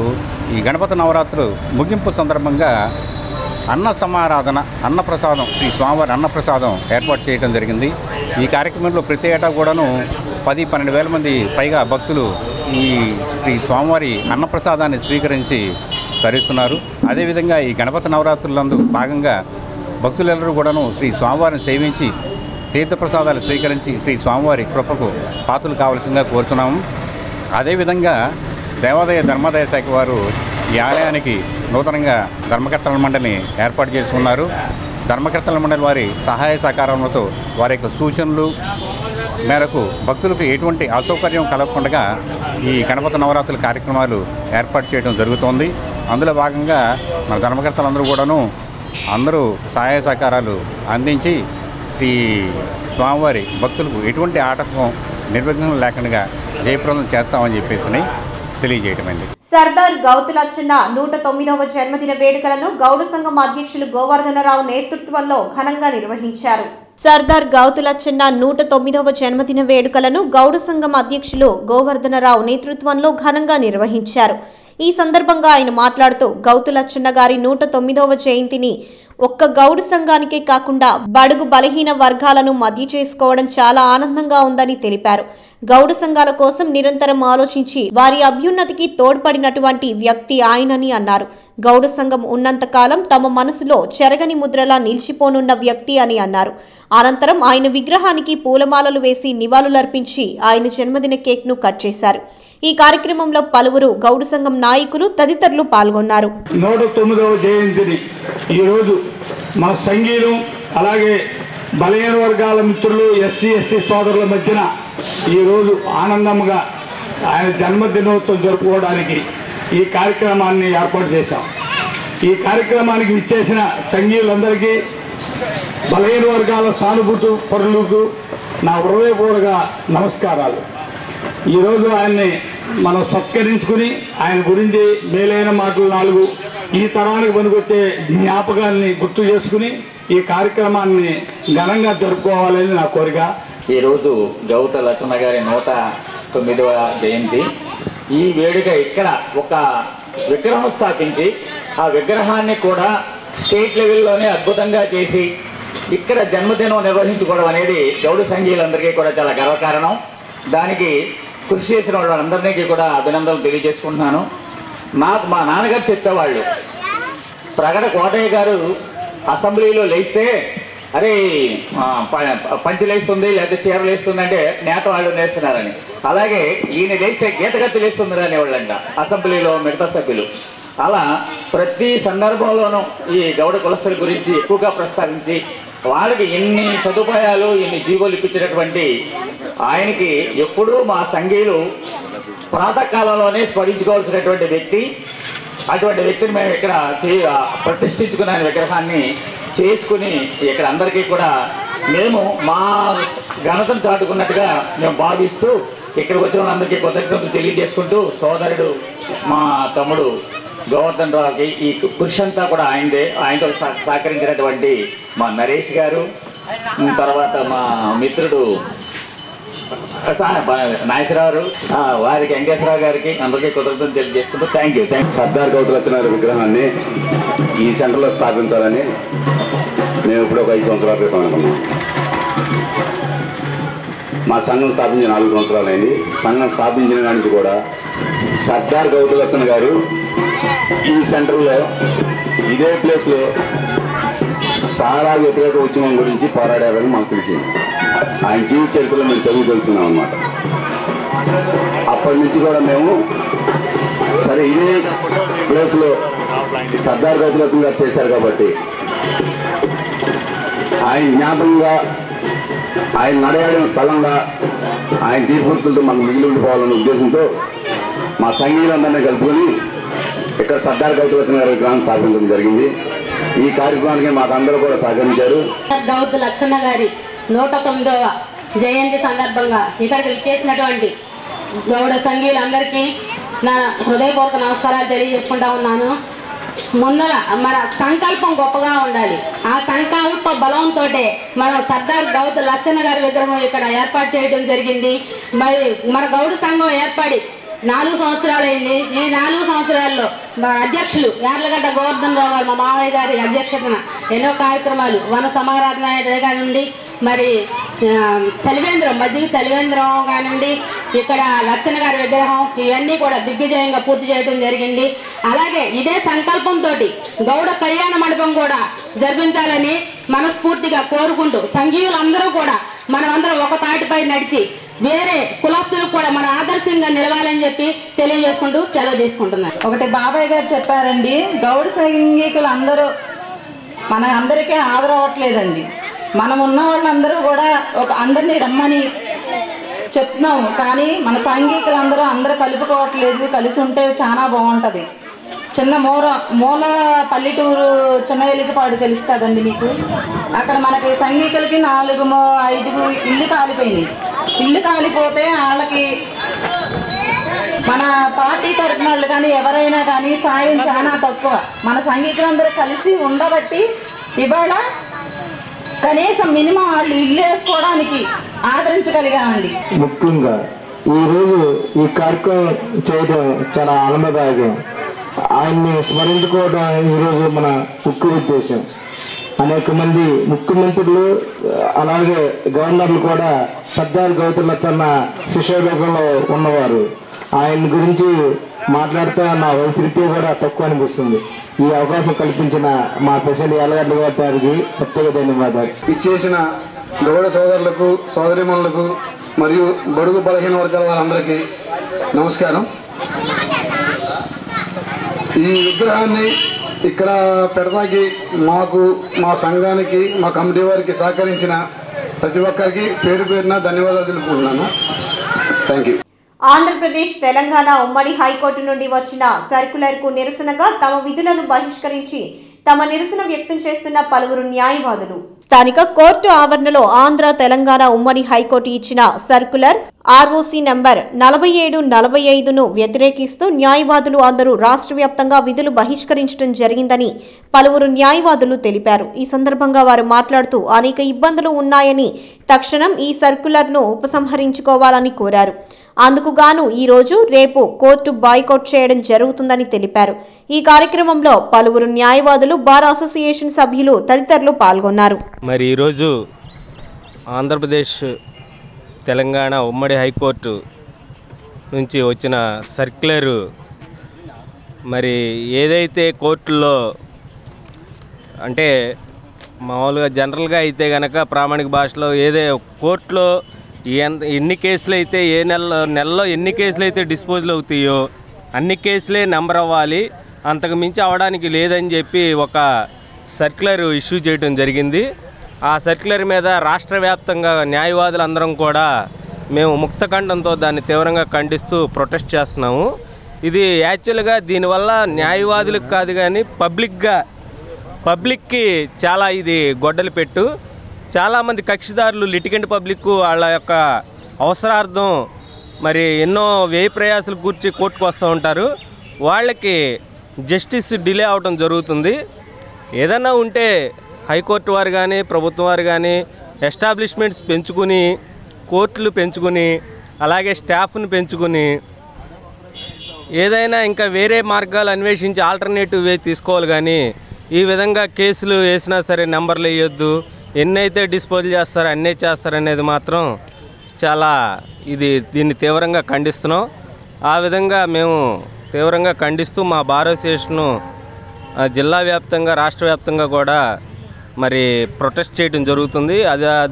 ఈ గణపతి నవరాత్రులు ముగింపు సందర్భంగా అన్న సమారాధన అన్నప్రసాదం శ్రీ స్వామివారి అన్నప్రసాదం ఏర్పాటు చేయడం జరిగింది. ఈ కార్యక్రమంలో ప్రతి ఏటా కూడాను 10-12 వేల మంది పైగా భక్తులు ఈ శ్రీ స్వామివారి అన్నప్రసాదాన్ని స్వీకరించి తరిస్తున్నారు. అదేవిధంగా ఈ గణపతి నవరాత్రులందు భాగంగా భక్తులెల్లరూ కూడాను శ్రీ స్వామివారిని సేవించి తీర్థప్రసాదాలు స్వీకరించి శ్రీ స్వామివారి కృపకు పాత్రలు కావాల్సిందిగా కోరుతున్నాము. అదేవిధంగా దేవాదాయ ధర్మాదాయ శాఖ వారు ఈ ఆలయానికి నూతనంగా ధర్మకర్తల మండలిని ఏర్పాటు చేసుకున్నారు. ధర్మకర్తల మండలి వారి సహాయ సహకారంతో వారి యొక్క సూచనలు మేరకు భక్తులకు ఎటువంటి అసౌకర్యం కలగకుండా ఈ గణపతి నవరాత్రుల కార్యక్రమాలు ఏర్పాటు చేయడం జరుగుతోంది. అందులో భాగంగా మన ధర్మకర్తలందరూ కూడాను అందరూ సహాయ సహకారాలు అందించి ఈ స్వామివారి భక్తులకు ఎటువంటి ఆటంకం నిర్విఘ్నం లేకుండా జయప్రదం చేస్తామని చెప్పేసి తెలియజేయటమైంది. సర్దార్ గౌతులచ్చన్న 109వ జన్మదిన వేడుకలను గౌడ సంఘం అధ్యక్షులు గోవర్ధనరావు నేతృత్వంలో ఘనంగా నిర్వహించారు. సర్దార్ గౌతులచ్చన్న 109వ జన్మదిన వేడుకలను గౌడ సంఘం అధ్యక్షులు గోవర్ధనరావు నేతృత్వంలో ఘనంగా నిర్వహించారు. ఈ సందర్భంగా ఆయన మాట్లాడుతూ గౌతులచ్చన్న గారి 109వ జయంతిని ఒక్క గౌడ సంఘానికే కాకుండా బడుగు బలహీన వర్గాలను మధ్య చేసుకోవడం చాలా ఆనందంగా ఉందని తెలిపారు. గౌడ సంఘాల కోసం నిరంతరం ఆలోచించి వారి అభ్యున్నతికి తోడ్పడినటువంటి వ్యక్తి ఆయనని అన్నారు. గౌడ సంఘం ఉన్నంతకాలం తమ మనసులో చెరగని ముద్రలా నిలిచిపోనున్న వ్యక్తి అని అన్నారు. అనంతరం ఆయన విగ్రహానికి పూలమాలలు వేసి నివాళులర్పించి ఆయన జన్మదిన కేక్ను కట్ చేశారు. ఈ కార్యక్రమంలో పలువురు గౌడ సంఘం నాయకులు తదితరులు పాల్గొన్నారు. 109వ జయంతిని ఈరోజు మన సంఘీయులు అలాగే బలహీన వర్గాల మిత్రులు ఎస్సీ ఎస్టీ సోదరుల మధ్యన ఈరోజు ఆనందంగా ఆయన జన్మదినోత్సవం జరుపుకోవడానికి ఈ కార్యక్రమాన్ని ఏర్పాటు చేశాం. ఈ కార్యక్రమానికి విచ్చేసిన సంఘీయులందరికీ బలహీన వర్గాల సానుభూతి పరులకు నా హృదయపూర్వక నమస్కారాలు. ఈరోజు ఆయన్ని మనం సత్కరించుకుని ఆయన గురించి మేలైన మాటలు 4 ఈ తరానికి పనికొచ్చే జ్ఞాపకాలని గుర్తు చేసుకుని ఈ కార్యక్రమాన్ని ఘనంగా జరుపుకోవాలని నా కోరిక. ఈరోజు గౌత లచ్చన్న గారి 109వ జయంతి. ఈ వేడుక ఇక్కడ ఒక విగ్రహం స్థాపించి ఆ విగ్రహాన్ని కూడా స్టేట్ లెవెల్లోనే అద్భుతంగా చేసి ఇక్కడ జన్మదినం నిర్వహించుకోవడం అనేది గౌడ సంఘీయులందరికీ కూడా చాలా గర్వకారణం. దానికి కృషి చేసిన వాళ్ళందరికీ కూడా అభినందనలు తెలియజేసుకుంటున్నాను. నాకు మా నాన్నగారు చెప్పేవాళ్ళు, ప్రగడ కోటయ్య గారు అసెంబ్లీలో లేస్తే అరే పంచి లేస్తుంది లేకపోతే చీర లేస్తుంది అంటే నేత వాళ్ళు నేస్తున్నారని, అలాగే ఈయన లేస్తే గీతగత్తి లేస్తుంది అనేవాళ్ళంట అసెంబ్లీలో మిగతా సభ్యులు. అలా ప్రతి సందర్భంలోనూ ఈ గౌడ కులస్తుల గురించి ఎక్కువగా ప్రస్తావించి వాళ్ళకి ఎన్ని సదుపాయాలు ఎన్ని జీవోలు ఇప్పించినటువంటి ఆయనకి ఎప్పుడూ మా సంఘీయులు ప్రాతకాలంలోనే స్మరించుకోవాల్సినటువంటి వ్యక్తి. అటువంటి వ్యక్తిని మేము ఇక్కడ ప్రతిష్ఠించుకున్న విగ్రహాన్ని చేసుకుని ఇక్కడ అందరికీ కూడా మేము మా ఘనతను చాటుకున్నట్టుగా మేము భావిస్తూ ఇక్కడికి వచ్చిన వాళ్ళందరికీ కృతజ్ఞతలు తెలియజేసుకుంటూ సోదరుడు మా తమ్ముడు గోవర్ధన్ రావుకి ఈ కృషి అంతా కూడా ఆయనతో సహకరించినటువంటి మా నరేష్ గారు, తర్వాత మా మిత్రుడు నాగేశ్వరరావు వారికి వెంకటేశ్వరరావు గారికి అందరికీ కృతజ్ఞతలు తెలియజేసుకుంటూ థ్యాంక్ యూ. సర్దార్ గౌతు లచ్చనారి విగ్రహాన్ని ఈ సెంటర్లో స్థాపించాలని మేము ఇప్పుడు ఒక 5 సంవత్సరాల క్రితం అనుకున్నాం. మా సంఘం స్థాపించి 4 సంవత్సరాలు అయింది. సంఘం స్థాపించిన నుంచి కూడా సర్దార్ గౌతు లచ్చన గారు ఈ సెంటర్లో ఇదే ప్లేస్లో సారా వ్యతిరేక ఉద్యమం గురించి పోరాడారని మాకు తెలిసింది. ఆయన జీవిత చరిత్రలో మేము చదువు తెలుసుకున్నాం అన్నమాట. అప్పటి నుంచి కూడా మేము సరే ఇదే ప్లేస్లో సర్దార్ గౌతు లచ్చన గారు చేశారు కాబట్టి ఆయన జ్ఞాపకంగా ఆయన నడయాడిన స్థలంగా ఆయన తీర్పులతో మాకు మిగిలి ఉండిపోవాలన్న ఉద్దేశంతో మా సంఘీయులందరినీ కలుపుకొని ఇక్కడ సర్దార్ గౌతు లచ్చన గారి విగ్రహం స్థాపించడం జరిగింది. ఈ కార్యక్రమానికి మాకు అందరూ కూడా సహకరించారు. గౌతు లచ్చన గారి 109వ జయంతి సందర్భంగా ఇక్కడికి చేసినటువంటి గౌడ సంఘీయులందరికీ నా హృదయపూర్వక నమస్కారాలు తెలియజేసుకుంటా ఉన్నాను. ముందర మన సంకల్పం గొప్పగా ఉండాలి. ఆ సంకల్ప బలంతో మనం సర్దార్ గౌతు లచ్చన గారి విగ్రహం ఇక్కడ ఏర్పాటు చేయడం జరిగింది. మరి మన గౌడ సంఘం ఏర్పడి 4 సంవత్సరాలైంది. ఈ 4 సంవత్సరాల్లో మా అధ్యక్షులు యార్లగడ్డ గోవర్ధన్ రావు గారు మా మామయ్య గారి అధ్యక్షతన ఎన్నో కార్యక్రమాలు వన సమారాధన కానివ్వండి, మరి మధ్య చలివేంద్రం కానివ్వండి, ఇక్కడ లచ్చన గారి విగ్రహం ఇవన్నీ కూడా దిగ్విజయంగా పూర్తి చేయడం జరిగింది. అలాగే ఇదే సంకల్పంతో గౌడ కళ్యాణ మండపం కూడా జరిపించాలని మనస్ఫూర్తిగా కోరుకుంటూ సంఘీయులందరూ కూడా మనమందరం ఒక తాటిపై నడిచి వేరే కులస్తులకు కూడా మన ఆదర్శంగా నిలవాలని చెప్పి తెలియజేసుకుంటూ సెలవు తీసుకుంటున్నాను. ఒకటి బాబాయ్ గారు చెప్పారండి, గౌడ సంఘీకులు అందరూ మన అందరికీ ఆదరవట్లేదండి. మనం ఉన్న వాళ్ళందరూ కూడా అందరినీ రమ్మని చెప్తున్నాము, కానీ మన సంఘీకులందరూ అందరూ కలుపుకోవట్లేదు. కలిసి ఉంటే చాలా బాగుంటుంది. చిన్న మూల పల్లెటూరు చిన్న వెలిగిపాడు తెలుసు కదండి మీకు. అక్కడ మనకి సంఘీకులకి 4-5 ఇల్లు కాలిపోయినాయి. ఇల్లు కాలిపోతే వాళ్ళకి మన పార్టీ తరఫున వాళ్ళు కానీ ఎవరైనా కానీ సాయం చాలా తక్కువ. మన సంఘీకులందరూ కలిసి ఉండబట్టి ఇవాళ కనీసం మినిమం వాళ్ళు ఇల్లు వేసుకోవడానికి ఆదరించగలిగామండి. ముఖ్యంగా ఈరోజు ఈ కార్యక్రమం చేయడం చాలా ఆనందదాయకం. ఆయన్ని స్మరించుకోవడం ఈరోజు మన ముఖ్య ఉద్దేశం. అనేక మంది ముఖ్యమంత్రులు అలాగే గవర్నర్లు కూడా సర్దార్ గౌతు లచ్చన్న శిష్యలోకంలో ఉన్నవారు. ఆయన గురించి మాట్లాడితే నా వయసురీత్యా కూడా తక్కువ అనిపిస్తుంది. ఈ అవకాశం కల్పించిన మా ప్రెసిడెంట్ యాలగడ్డ గారికి ప్రత్యేక ధన్యవాదాలు. ఇచ్చేసిన గౌడ సోదరులకు సోదరిమణులకు మరియు బడుగు బలహీన వర్గాల వారందరికీ నమస్కారం. ఈ విగ్రహాన్ని ఇక్కడ పెడతాకి మాకు మా సంఘానికి మా కమిటీ వారికి సహకరించిన ప్రతి ఒక్కరికి పేరు పేరున ధన్యవాదాలు తెలుపుకుంటున్నాను. Thank you. ఆంధ్రప్రదేశ్ తెలంగాణ ఉమ్మడి హైకోర్టు నుండి వచ్చిన సర్కులర్కు నిరసనగా తమ విధులను బహిష్కరించి తమ నిరసన వ్యక్తం చేస్తున్న పలువురు న్యాయవాదులు స్థానిక కోర్టు ఆవరణలో ఆంధ్ర తెలంగాణ ఉమ్మడి హైకోర్టు ఇచ్చిన సర్కులర్ ఆర్ఓసీ నంబర్ 4745ను వ్యతిరేకిస్తూ న్యాయవాదులు అందరూ రాష్ట్ర వ్యాప్తంగా విధులు బహిష్కరించడం జరిగిందని పలువురు న్యాయవాదులు తెలిపారు. ఈ సందర్భంగా వారు మాట్లాడుతూ అనేక ఇబ్బందులు ఉన్నాయని తక్షణం ఈ సర్కులర్ను ఉపసంహరించుకోవాలని కోరారు. అందుకు గాను ఈరోజు రేపు కోర్టు బాయ్కాట్ చేయడం జరుగుతుందని తెలిపారు. ఈ కార్యక్రమంలో పలువురు న్యాయవాదులు, బార్ అసోసియేషన్ సభ్యులు తదితరులు పాల్గొన్నారు. మరి ఈరోజు ఆంధ్రప్రదేశ్ తెలంగాణ ఉమ్మడి హైకోర్టు నుంచి వచ్చిన సర్క్యులరు మరి ఏదైతే కోర్టులో అంటే మామూలుగా జనరల్గా అయితే కనుక ప్రామాణిక భాషలో కోర్టులో ఎన్ని కేసులు అయితే నెలలో ఎన్ని కేసులు అయితే డిస్పోజల్ అవుతాయో అన్ని కేసులే నెంబర్ అవ్వాలి, అంతకు మించి అవడానికి లేదని చెప్పి ఒక సర్క్యులర్ ఇష్యూ చేయడం జరిగింది. ఆ సర్క్యులర్ మీద రాష్ట్ర వ్యాప్తంగా న్యాయవాదులందరం కూడా మేము ముక్తఖండంతో దాన్ని తీవ్రంగా ఖండిస్తూ ప్రొటెస్ట్ చేస్తున్నాము. ఇది యాక్చువల్గా దీనివల్ల న్యాయవాదులకు కాదు కానీ పబ్లిక్కి చాలా ఇది గొడ్డలి పెట్టు. చాలామంది కక్షిదారులు లిటిగెంట్ పబ్లిక్ వాళ్ళ యొక్క అవసరార్థం మరి ఎన్నో వ్యయ ప్రయాసాలు కూర్చి కోర్టుకు వస్తూ ఉంటారు. వాళ్ళకి జస్టిస్ డిలే అవడం జరుగుతుంది. ఏదైనా ఉంటే హైకోర్టు వారు కానీ ప్రభుత్వం వారు కానీ ఎస్టాబ్లిష్మెంట్స్ పెంచుకుని, కోర్టులు పెంచుకుని, అలాగే స్టాఫ్ను పెంచుకుని ఏదైనా ఇంకా వేరే మార్గాలు అన్వేషించి ఆల్టర్నేటివ్ వే తీసుకోవాలి. కానీ ఈ విధంగా కేసులు వేసినా సరే నెంబర్లు వేయొద్దు, ఎన్నైతే డిస్పోజల్ చేస్తారో అన్నే చేస్తారనేది మాత్రం చాలా దీన్ని తీవ్రంగా ఖండిస్తున్నాం. ఆ విధంగా మేము తీవ్రంగా ఖండిస్తూ మా బార్ అసోసియేషను జిల్లా వ్యాప్తంగా రాష్ట్ర వ్యాప్తంగా కూడా మరి ప్రొటెస్ట్ చేయడం జరుగుతుంది.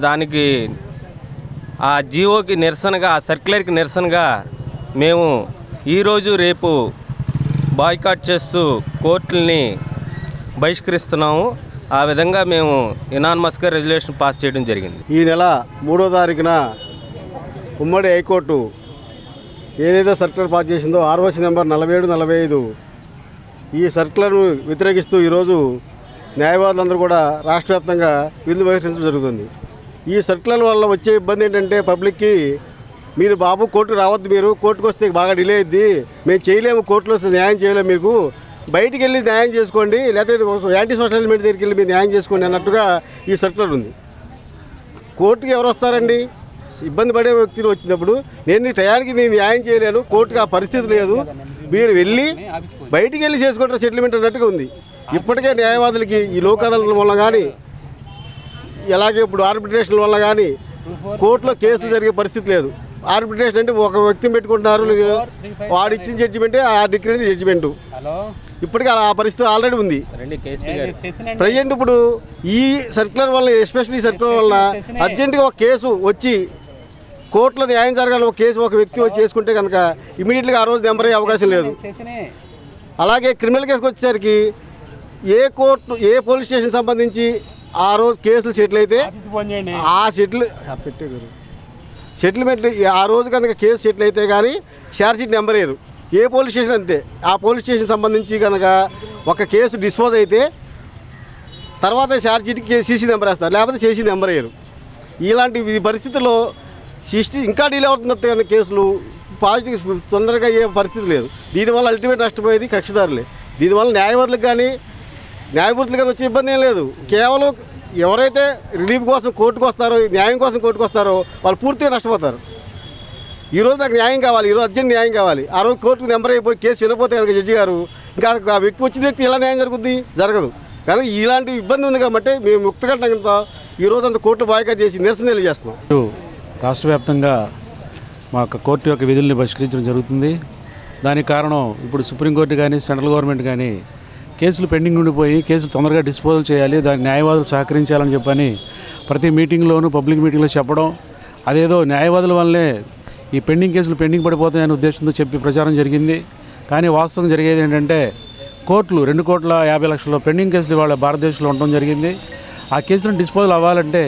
దానికి ఆ జీవోకి నిరసనగా, ఆ సర్క్యులర్కి నిరసనగా మేము ఈరోజు రేపు బాయ్కాట్ చేస్తూ కోర్టుల్ని బహిష్కరిస్తున్నాము. ఆ విధంగా మేము యునానిమస్గా రెజల్యూషన్ పాస్ చేయడం జరిగింది. ఈ నెల 3వ తారీఖున ఉమ్మడి హైకోర్టు ఏదైతే సర్క్యులర్ పాస్ చేసిందో ROC నెంబర్ 4745 ఈ సర్క్యులర్ను వ్యతిరేకిస్తూ ఈరోజు న్యాయవాదులందరూ కూడా రాష్ట్ర వ్యాప్తంగా విధులు బహిష్కరించడం జరుగుతుంది. ఈ సర్క్యులర్ వల్ల వచ్చే ఇబ్బంది ఏంటంటే పబ్లిక్కి, మీరు బాబు కోర్టుకు రావద్దు, మీరు కోర్టుకు వస్తే బాగా డిలే అయ్యిద్ది, మేము చేయలేము, కోర్టులో వస్తే న్యాయం చేయలేము, మీకు బయటికి వెళ్ళి న్యాయం చేసుకోండి, లేకపోతే యాంటీ సోషల్ ఎలిమెంట్ దగ్గరికి వెళ్ళి మీరు న్యాయం చేసుకోండి అన్నట్టుగా ఈ సర్క్యులర్ ఉంది. కోర్టుకి ఎవరు వస్తారండి? ఇబ్బంది పడే వ్యక్తులు వచ్చినప్పుడు నేను టయానికి నేను న్యాయం చేయలేను, కోర్టుకు ఆ పరిస్థితి లేదు, మీరు వెళ్ళి బయటికి వెళ్ళి చేసుకుంటారు సెటిల్మెంట్ అన్నట్టుగా ఉంది. ఇప్పటికే న్యాయవాదులకి ఈ లోక్ అదాలతల వల్ల కానీ, అలాగే ఇప్పుడు ఆర్బిట్రేషన్ వల్ల కానీ కోర్టులో కేసులు జరిగే పరిస్థితి లేదు. ఆర్బిట్రేషన్ అంటే ఒక వ్యక్తిని పెట్టుకుంటున్నారు, వాడు ఇచ్చిన జడ్జిమెంటే ఆ డిగ్రీ జడ్జిమెంటు. ఇప్పటికీ ఆ పరిస్థితి ఆల్రెడీ ఉంది. ప్రజెంట్ ఇప్పుడు ఈ సర్క్యులర్ వల్ల, ఎస్పెషల్లీ సర్క్యులర్ వల్ల అర్జెంటుగా ఒక కేసు వచ్చి కోర్టులో న్యాయం జరగాలి, ఒక కేసు ఒక వ్యక్తి వచ్చి చేసుకుంటే కనుక ఇమీడియట్గా ఆ రోజు నెంబర్ అయ్యే అవకాశం లేదు. అలాగే క్రిమినల్ కేసుకి వచ్చేసరికి ఏ కోర్టు, ఏ పోలీస్ స్టేషన్ సంబంధించి ఆ రోజు కేసులు సెటిల్ అయితే ఆ సెటిల్మెంట్ ఆ రోజు కనుక కేసు సెటిల్ అయితే కానీ ఛార్జ్షీట్ నెంబర్ వేయరు. ఏ పోలీస్ స్టేషన్ అంతే, ఆ పోలీస్ స్టేషన్ సంబంధించి కనుక ఒక కేసు డిస్పోజ్ అయితే తర్వాత ఛార్జ్షీట్కి సీసీ నెంబర్ వేస్తారు, లేకపోతే సీసీ నెంబర్ వేయరు. ఇలాంటి పరిస్థితుల్లో ఇంకా డిలే అవుతుంది కనుక కేసులు పాజిటివ్ తొందరగా అయ్యే పరిస్థితి లేదు. దీనివల్ల అల్టిమేట్ నష్టపోయేది కక్షిదారులే. దీనివల్ల న్యాయవాదులకు కానీ న్యాయమూర్తులకు కానీ వచ్చే ఇబ్బంది ఏం లేదు. కేవలం ఎవరైతే రిలీఫ్ కోసం కోర్టుకు వస్తారో, న్యాయం కోసం కోర్టుకు వస్తారో వాళ్ళు పూర్తిగా నష్టపోతారు. ఈరోజు నాకు న్యాయం కావాలి, ఈరోజు అర్జెంట్ న్యాయం కావాలి, ఆ రోజు కోర్టుకు నెంబర్ అయిపోయి కేసు వెళ్ళిపోతే కనుక జడ్జి గారు ఇంకా ఆ వ్యక్తి వచ్చిన వ్యక్తి ఎలా న్యాయం జరుగుద్ది? జరగదు. కానీ ఇలాంటి ఇబ్బంది ఉంది కాబట్టి మేము ముక్తకంఠంతో ఈరోజు అంత కోర్టు బాయ్కాట్ చేసి నిరసన తెలియజేస్తున్నాం. రాష్ట్ర వ్యాప్తంగా మా కోర్టు యొక్క విధుల్ని బహిష్కరించడం జరుగుతుంది. దానికి కారణం ఇప్పుడు సుప్రీంకోర్టు కానీ సెంట్రల్ గవర్నమెంట్ కానీ కేసులు పెండింగ్ ఉండిపోయి కేసులు తొందరగా డిస్పోజల్ చేయాలి, దానికి న్యాయవాదులు సహకరించాలని చెప్పని ప్రతి మీటింగ్లోనూ పబ్లిక్ మీటింగ్లో చెప్పడం, అదేదో న్యాయవాదుల వల్లే ఈ పెండింగ్ కేసులు పెండింగ్ పడిపోతాయనే ఉద్దేశంతో చెప్పి ప్రచారం జరిగింది. కానీ వాస్తవం జరిగేది ఏంటంటే కోర్టులు 2,50,00,000 పెండింగ్ కేసులు ఇవాళ భారతదేశంలో ఉండడం జరిగింది. ఆ కేసులను డిస్పోజల్ అవ్వాలంటే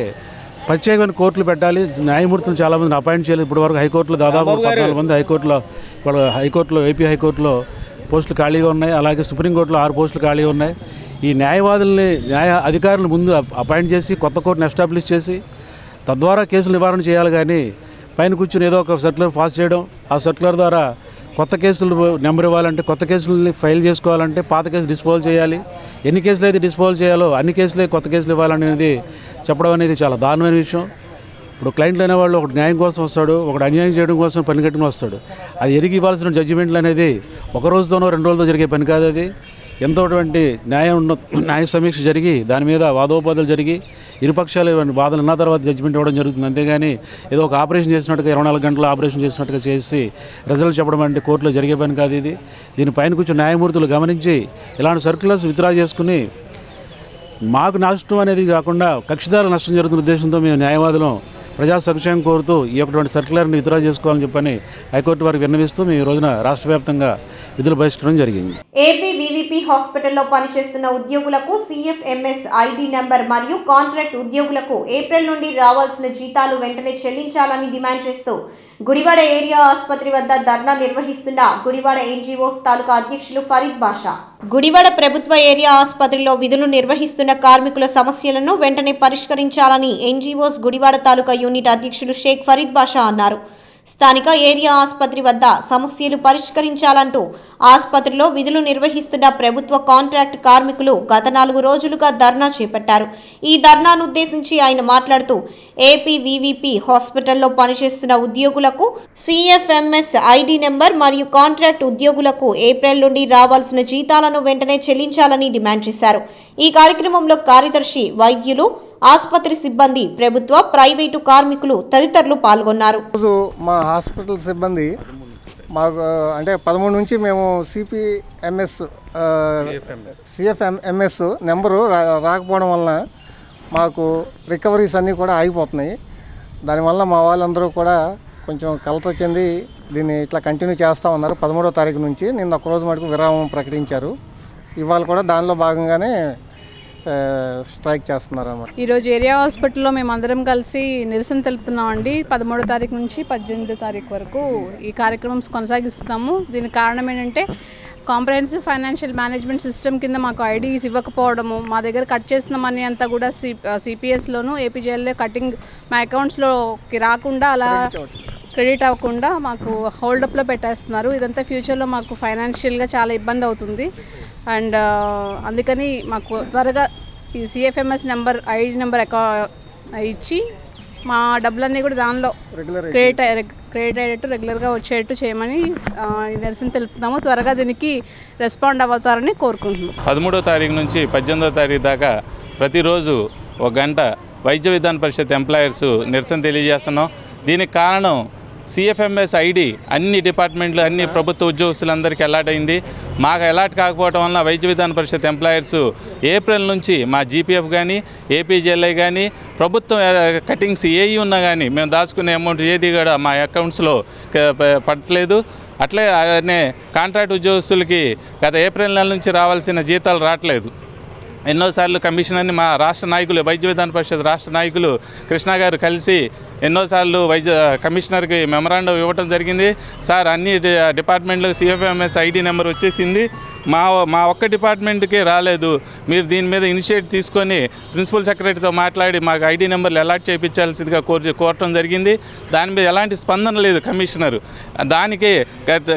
ప్రత్యేకమైన కోర్టులు పెట్టాలి. న్యాయమూర్తులు చాలామందిని అపాయింట్ చేయలేదు. ఇప్పటివరకు హైకోర్టులో దాదాపు 14 మంది హైకోర్టులో ఏపీ హైకోర్టులో పోస్టులు ఖాళీగా ఉన్నాయి. అలాగే సుప్రీంకోర్టులో 6 పోస్టులు ఖాళీగా ఉన్నాయి. ఈ న్యాయవాదుల్ని, న్యాయ అధికారులను ముందు అపాయింట్ చేసి కొత్త కోర్టును ఎస్టాబ్లిష్ చేసి తద్వారా కేసులు నివారణ చేయాలి. కానీ పైన కూర్చుని ఏదో ఒక సర్క్యులర్ పాస్ చేయడం, ఆ సర్క్యులర్ ద్వారా కొత్త కేసులు నెంబర్ ఇవ్వాలంటే, కొత్త కేసులని ఫైల్ చేసుకోవాలంటే పాత కేసు డిస్పోజల్ చేయాలి. ఎన్ని కేసులు అయితే డిస్పోజల్ చేయాలో అన్ని కేసులే కొత్త కేసులు ఇవ్వాలనేది చెప్పడం అనేది చాలా దారుణమైన విషయం. ఇప్పుడు క్లయింట్లు అనేవాళ్ళు ఒకటి న్యాయం కోసం వస్తాడు, ఒకటి అన్యాయం చేయడం కోసం పని కట్టుకుని వస్తాడు. అది ఎరిగి ఇవ్వాల్సిన జడ్జిమెంట్లు అనేది ఒక రోజుతోనో 2 రోజులతో జరిగే పని కాదు. అది ఎంతోటువంటి న్యాయ సమీక్ష జరిగి దాని మీద వాదోపాదాలు జరిగి ఇరుపక్షాలు వాదనలు ఉన్న తర్వాత జడ్జిమెంట్ ఇవ్వడం జరుగుతుంది. అంతేగాని ఏదో ఒక ఆపరేషన్ చేసినట్టుగా 24 గంటలు ఆపరేషన్ చేసినట్టుగా చేసి రిజల్ట్ చెప్పడం అంటే కోర్టులో జరిగే పని కాదు ఇది. దీనిపైన కొంచెం న్యాయమూర్తులు గమనించి ఇలాంటి సర్క్యులర్స్ విత్డ్రా చేసుకుని మాకు నష్టం అనేది కాకుండా కక్షిదారుల నష్టం జరుగుతున్న ఉద్దేశంతో మేము న్యాయవాదులం ప్రజా సంక్షేమం కోరుతూ ఈ యొక్క సర్క్యులర్ని విత్డ్రా చేసుకోవాలని చెప్పని హైకోర్టు వారికి విన్నవిస్తూ మేము ఈ రోజున రాష్ట్ర వ్యాప్తంగా విధులు బహిష్కరించడం జరిగింది. ఏపీ వివిపి హాస్పిటల్లో పనిచేస్తున్న ఉద్యోగులకు సిఎఫ్ఎంఎస్ ఐడి నెంబర్ మరియు కాంట్రాక్ట్ ఉద్యోగులకు ఏప్రిల్ నుండి రావాల్సిన జీతాలు వెంటనే చెల్లించాలని డిమాండ్ చేస్తూ గుడివాడ ఏరియా ఆసుపత్రి వద్ద ధర్నా నిర్వహిస్తున్న గుడివాడ ఎన్జీఓస్ తాలూకా అధ్యక్షులు ఫరీద్ బాషా. గుడివాడ ప్రభుత్వ ఏరియా ఆసుపత్రిలో విధులు నిర్వహిస్తున్న కార్మికుల సమస్యలను వెంటనే పరిష్కరించాలని ఎన్జీఓస్ గుడివాడ తాలూకా యూనిట్ అధ్యక్షులు షేక్ ఫరీద్ బాషా అన్నారు. స్థానిక ఏరియా ఆసుపత్రి వద్ద సమస్యలు పరిష్కరించాలంటూ ఆసుపత్రిలో విధులు నిర్వహిస్తున్న ప్రభుత్వ కాంట్రాక్ట్ కార్మికులు గత 4 రోజులుగా ధర్నా చేపట్టారు. ఈ ధర్నాను ఉద్దేశించి ఆయన మాట్లాడుతూ ఏపీ వివిపి హాస్పిటల్లో పనిచేస్తున్న ఉద్యోగులకు సిఎఫ్ఎంఎస్ ఐడి నెంబర్ మరియు కాంట్రాక్ట్ ఉద్యోగులకు ఏప్రిల్ నుండి రావాల్సిన జీతాలను వెంటనే చెల్లించాలని డిమాండ్ చేశారు. ఈ కార్యక్రమంలో కార్యదర్శి, వైద్యులు, ఆసుపత్రి సిబ్బంది, ప్రభుత్వ, ప్రైవేటు కార్మికులు తదితరులు పాల్గొన్నారు. మా హాస్పిటల్ సిబ్బంది మాకు అంటే 13 నుంచి మేము సిఎఫ్ఎంఎస్ నెంబరు రాకపోవడం వలన మాకు రికవరీస్ అన్నీ కూడా ఆగిపోతున్నాయి. దానివల్ల మా వాళ్ళందరూ కూడా కొంచెం కలత చెంది దీన్ని ఇట్లా కంటిన్యూ చేస్తూ ఉన్నారు. 13వ తారీఖు నుంచి నిన్న ఒక్కరోజు మటుకు విరామం ప్రకటించారు. ఇవాళ కూడా దానిలో భాగంగానే స్ట్రైక్ చేస్తున్నారు అన్నమాట. ఈరోజు ఏరియా హాస్పిటల్లో మేము అందరం కలిసి నిరసన తెలుపుతున్నామండి. 13వ తారీఖు నుంచి 18వ తారీఖు వరకు ఈ కార్యక్రమం కొనసాగిస్తాము. దీనికి కారణం ఏంటంటే కాంప్రహెన్సివ్ ఫైనాన్షియల్ మేనేజ్మెంట్ సిస్టమ్ కింద మాకు ఐడీస్ ఇవ్వకపోవడము, మా దగ్గర కట్ చేసిన మనీ అంతా కూడా సిపిఎస్లోను ఏపీజేఎల్లో కటింగ్ మా అకౌంట్స్లోకి రాకుండా అలా క్రెడిట్ అవ్వకుండా మాకు హోల్డప్లో పెట్టేస్తున్నారు. ఇదంతా ఫ్యూచర్లో మాకు ఫైనాన్షియల్గా చాలా ఇబ్బంది అవుతుంది. అండ్ అందుకని మాకు త్వరగా ఈ సిఎఫ్ఎంఎస్ నెంబర్, ఐడి నెంబర్ ఇచ్చి మా డబ్బులన్నీ కూడా దానిలో క్రెడిట్ అయ్యేట్టు రెగ్యులర్గా వచ్చేట్టు చేయమని నిరసన తెలుపుతున్నాము. త్వరగా దీనికి రెస్పాండ్ అవుతారని కోరుకుంటున్నాం. 13వ తారీఖు నుంచి 18వ తారీఖు దాకా ప్రతిరోజు 1 గంట వైద్య విధాన పరిషత్ ఎంప్లాయర్స్ నిరసన తెలియజేస్తున్నాం. దీనికి కారణం సిఎఫ్ఎంఎస్ ఐడి అన్ని డిపార్ట్మెంట్లు, అన్ని ప్రభుత్వ ఉద్యోగస్తులందరికీ అలాట్ అయింది. మాకు అలాట్ కాకపోవడం వలన వైద్య విధాన పరిషత్ ఎంప్లాయర్స్ ఏప్రిల్ నుంచి మా జీపీఎఫ్ కానీ, ఏపీజీఎల్ఐ కానీ, ప్రభుత్వం కటింగ్స్ ఏవి ఉన్నా కానీ మేము దాచుకునే అమౌంట్ ఏది కూడా మా అకౌంట్స్లో పడట్లేదు. అట్లనే కాంట్రాక్ట్ ఉద్యోగస్తులకి గత ఏప్రిల్ నెల నుంచి రావాల్సిన జీతాలు రావట్లేదు. ఎన్నోసార్లు కమిషనర్ని మా రాష్ట్ర నాయకులు, వైద్య విధాన పరిషత్ రాష్ట్ర నాయకులు కృష్ణ గారు కలిసి ఎన్నోసార్లు కమిషనర్కి మెమరాండం ఇవ్వడం జరిగింది. సార్ అన్ని డిపార్ట్మెంట్లకు సిఎఫ్ఎంఎస్ ఐడి నెంబర్ వచ్చేసింది, మా ఒక్క డిపార్ట్మెంట్కే రాలేదు. మీరు దీని మీద ఇనిషియేటివ్ తీసుకొని ప్రిన్సిపల్ సెక్రటరీతో మాట్లాడి మాకు ఐడి నెంబర్లు అలాట్ చేయించాల్సిందిగా కోరటం జరిగింది. దాని మీద ఎలాంటి స్పందన లేదు కమిషనర్. దానికి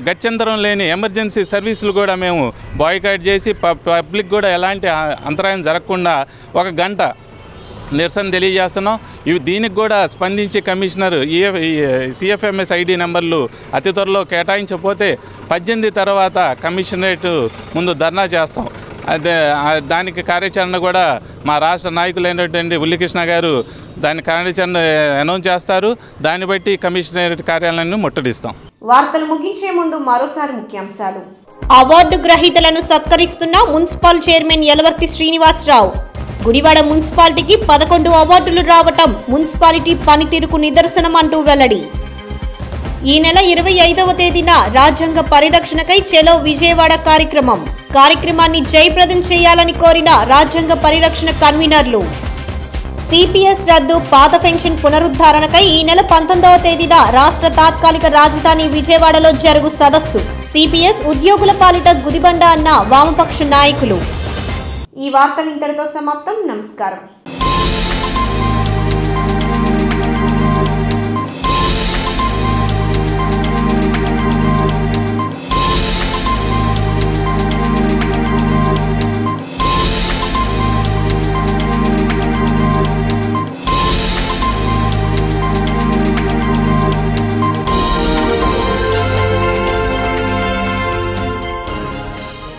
గత్యంతరం లేని ఎమర్జెన్సీ సర్వీసులు కూడా మేము బాయ్కాట్ చేసి పబ్లిక్ కూడా ఎలాంటి అంతరాయం జరగకుండా 1 గంట నిరసన తెలియజేస్తున్నాం. దీనికి కూడా స్పందించి కమిషనర్ సిఎఫ్ఎంఎస్ ఐడి నెంబర్లు అతి త్వరలో కేటాయించకపోతే 18 తర్వాత కమిషనరేట్ ముందు ధర్నా చేస్తాం. దానికి కార్యాచరణ కూడా మా రాష్ట్ర నాయకులైనటువంటి ఉల్లికృష్ణ గారు దాని కార్యాచరణ అనౌన్స్ చేస్తారు. దాన్ని బట్టి కమిషనరేట్ కార్యాలయాన్ని ముట్టడిస్తాం. వార్తలు ముగించే ముందు మరోసారి ముఖ్యాంశాలు. అవార్డు గ్రహీతలను సత్కరిస్తున్న మున్సిపల్ చైర్మన్ యలవర్తి శ్రీనివాసరావు. గుడివాడ మున్సిపాలిటీకి 11 అవార్డులు రావటం మున్సిపాలిటీ పనితీరుకు నిదర్శనం అంటూ వెల్లడి. ఈ నెల 25వ తేదీన రాజ్యాంగ పరిరక్షణకై చెలో విజయవాడ కార్యక్రమాన్ని జయప్రదం చేయాలని కోరిన రాజ్యాంగ పరిరక్షణ కన్వీనర్లు. సిపిఎస్ రద్దు, పాత పెన్షన్ పునరుద్ధరణకై ఈ నెల 19వ తేదీన రాష్ట్ర తాత్కాలిక రాజధాని విజయవాడలో జరుగు సదస్సు. సిపిఎస్ ఉద్యోగుల పాలిట గుదిబండ అన్న వామపక్ష నాయకులు. ఈ వార్తలు ఇంతటితో సమాప్తం. నమస్కారం.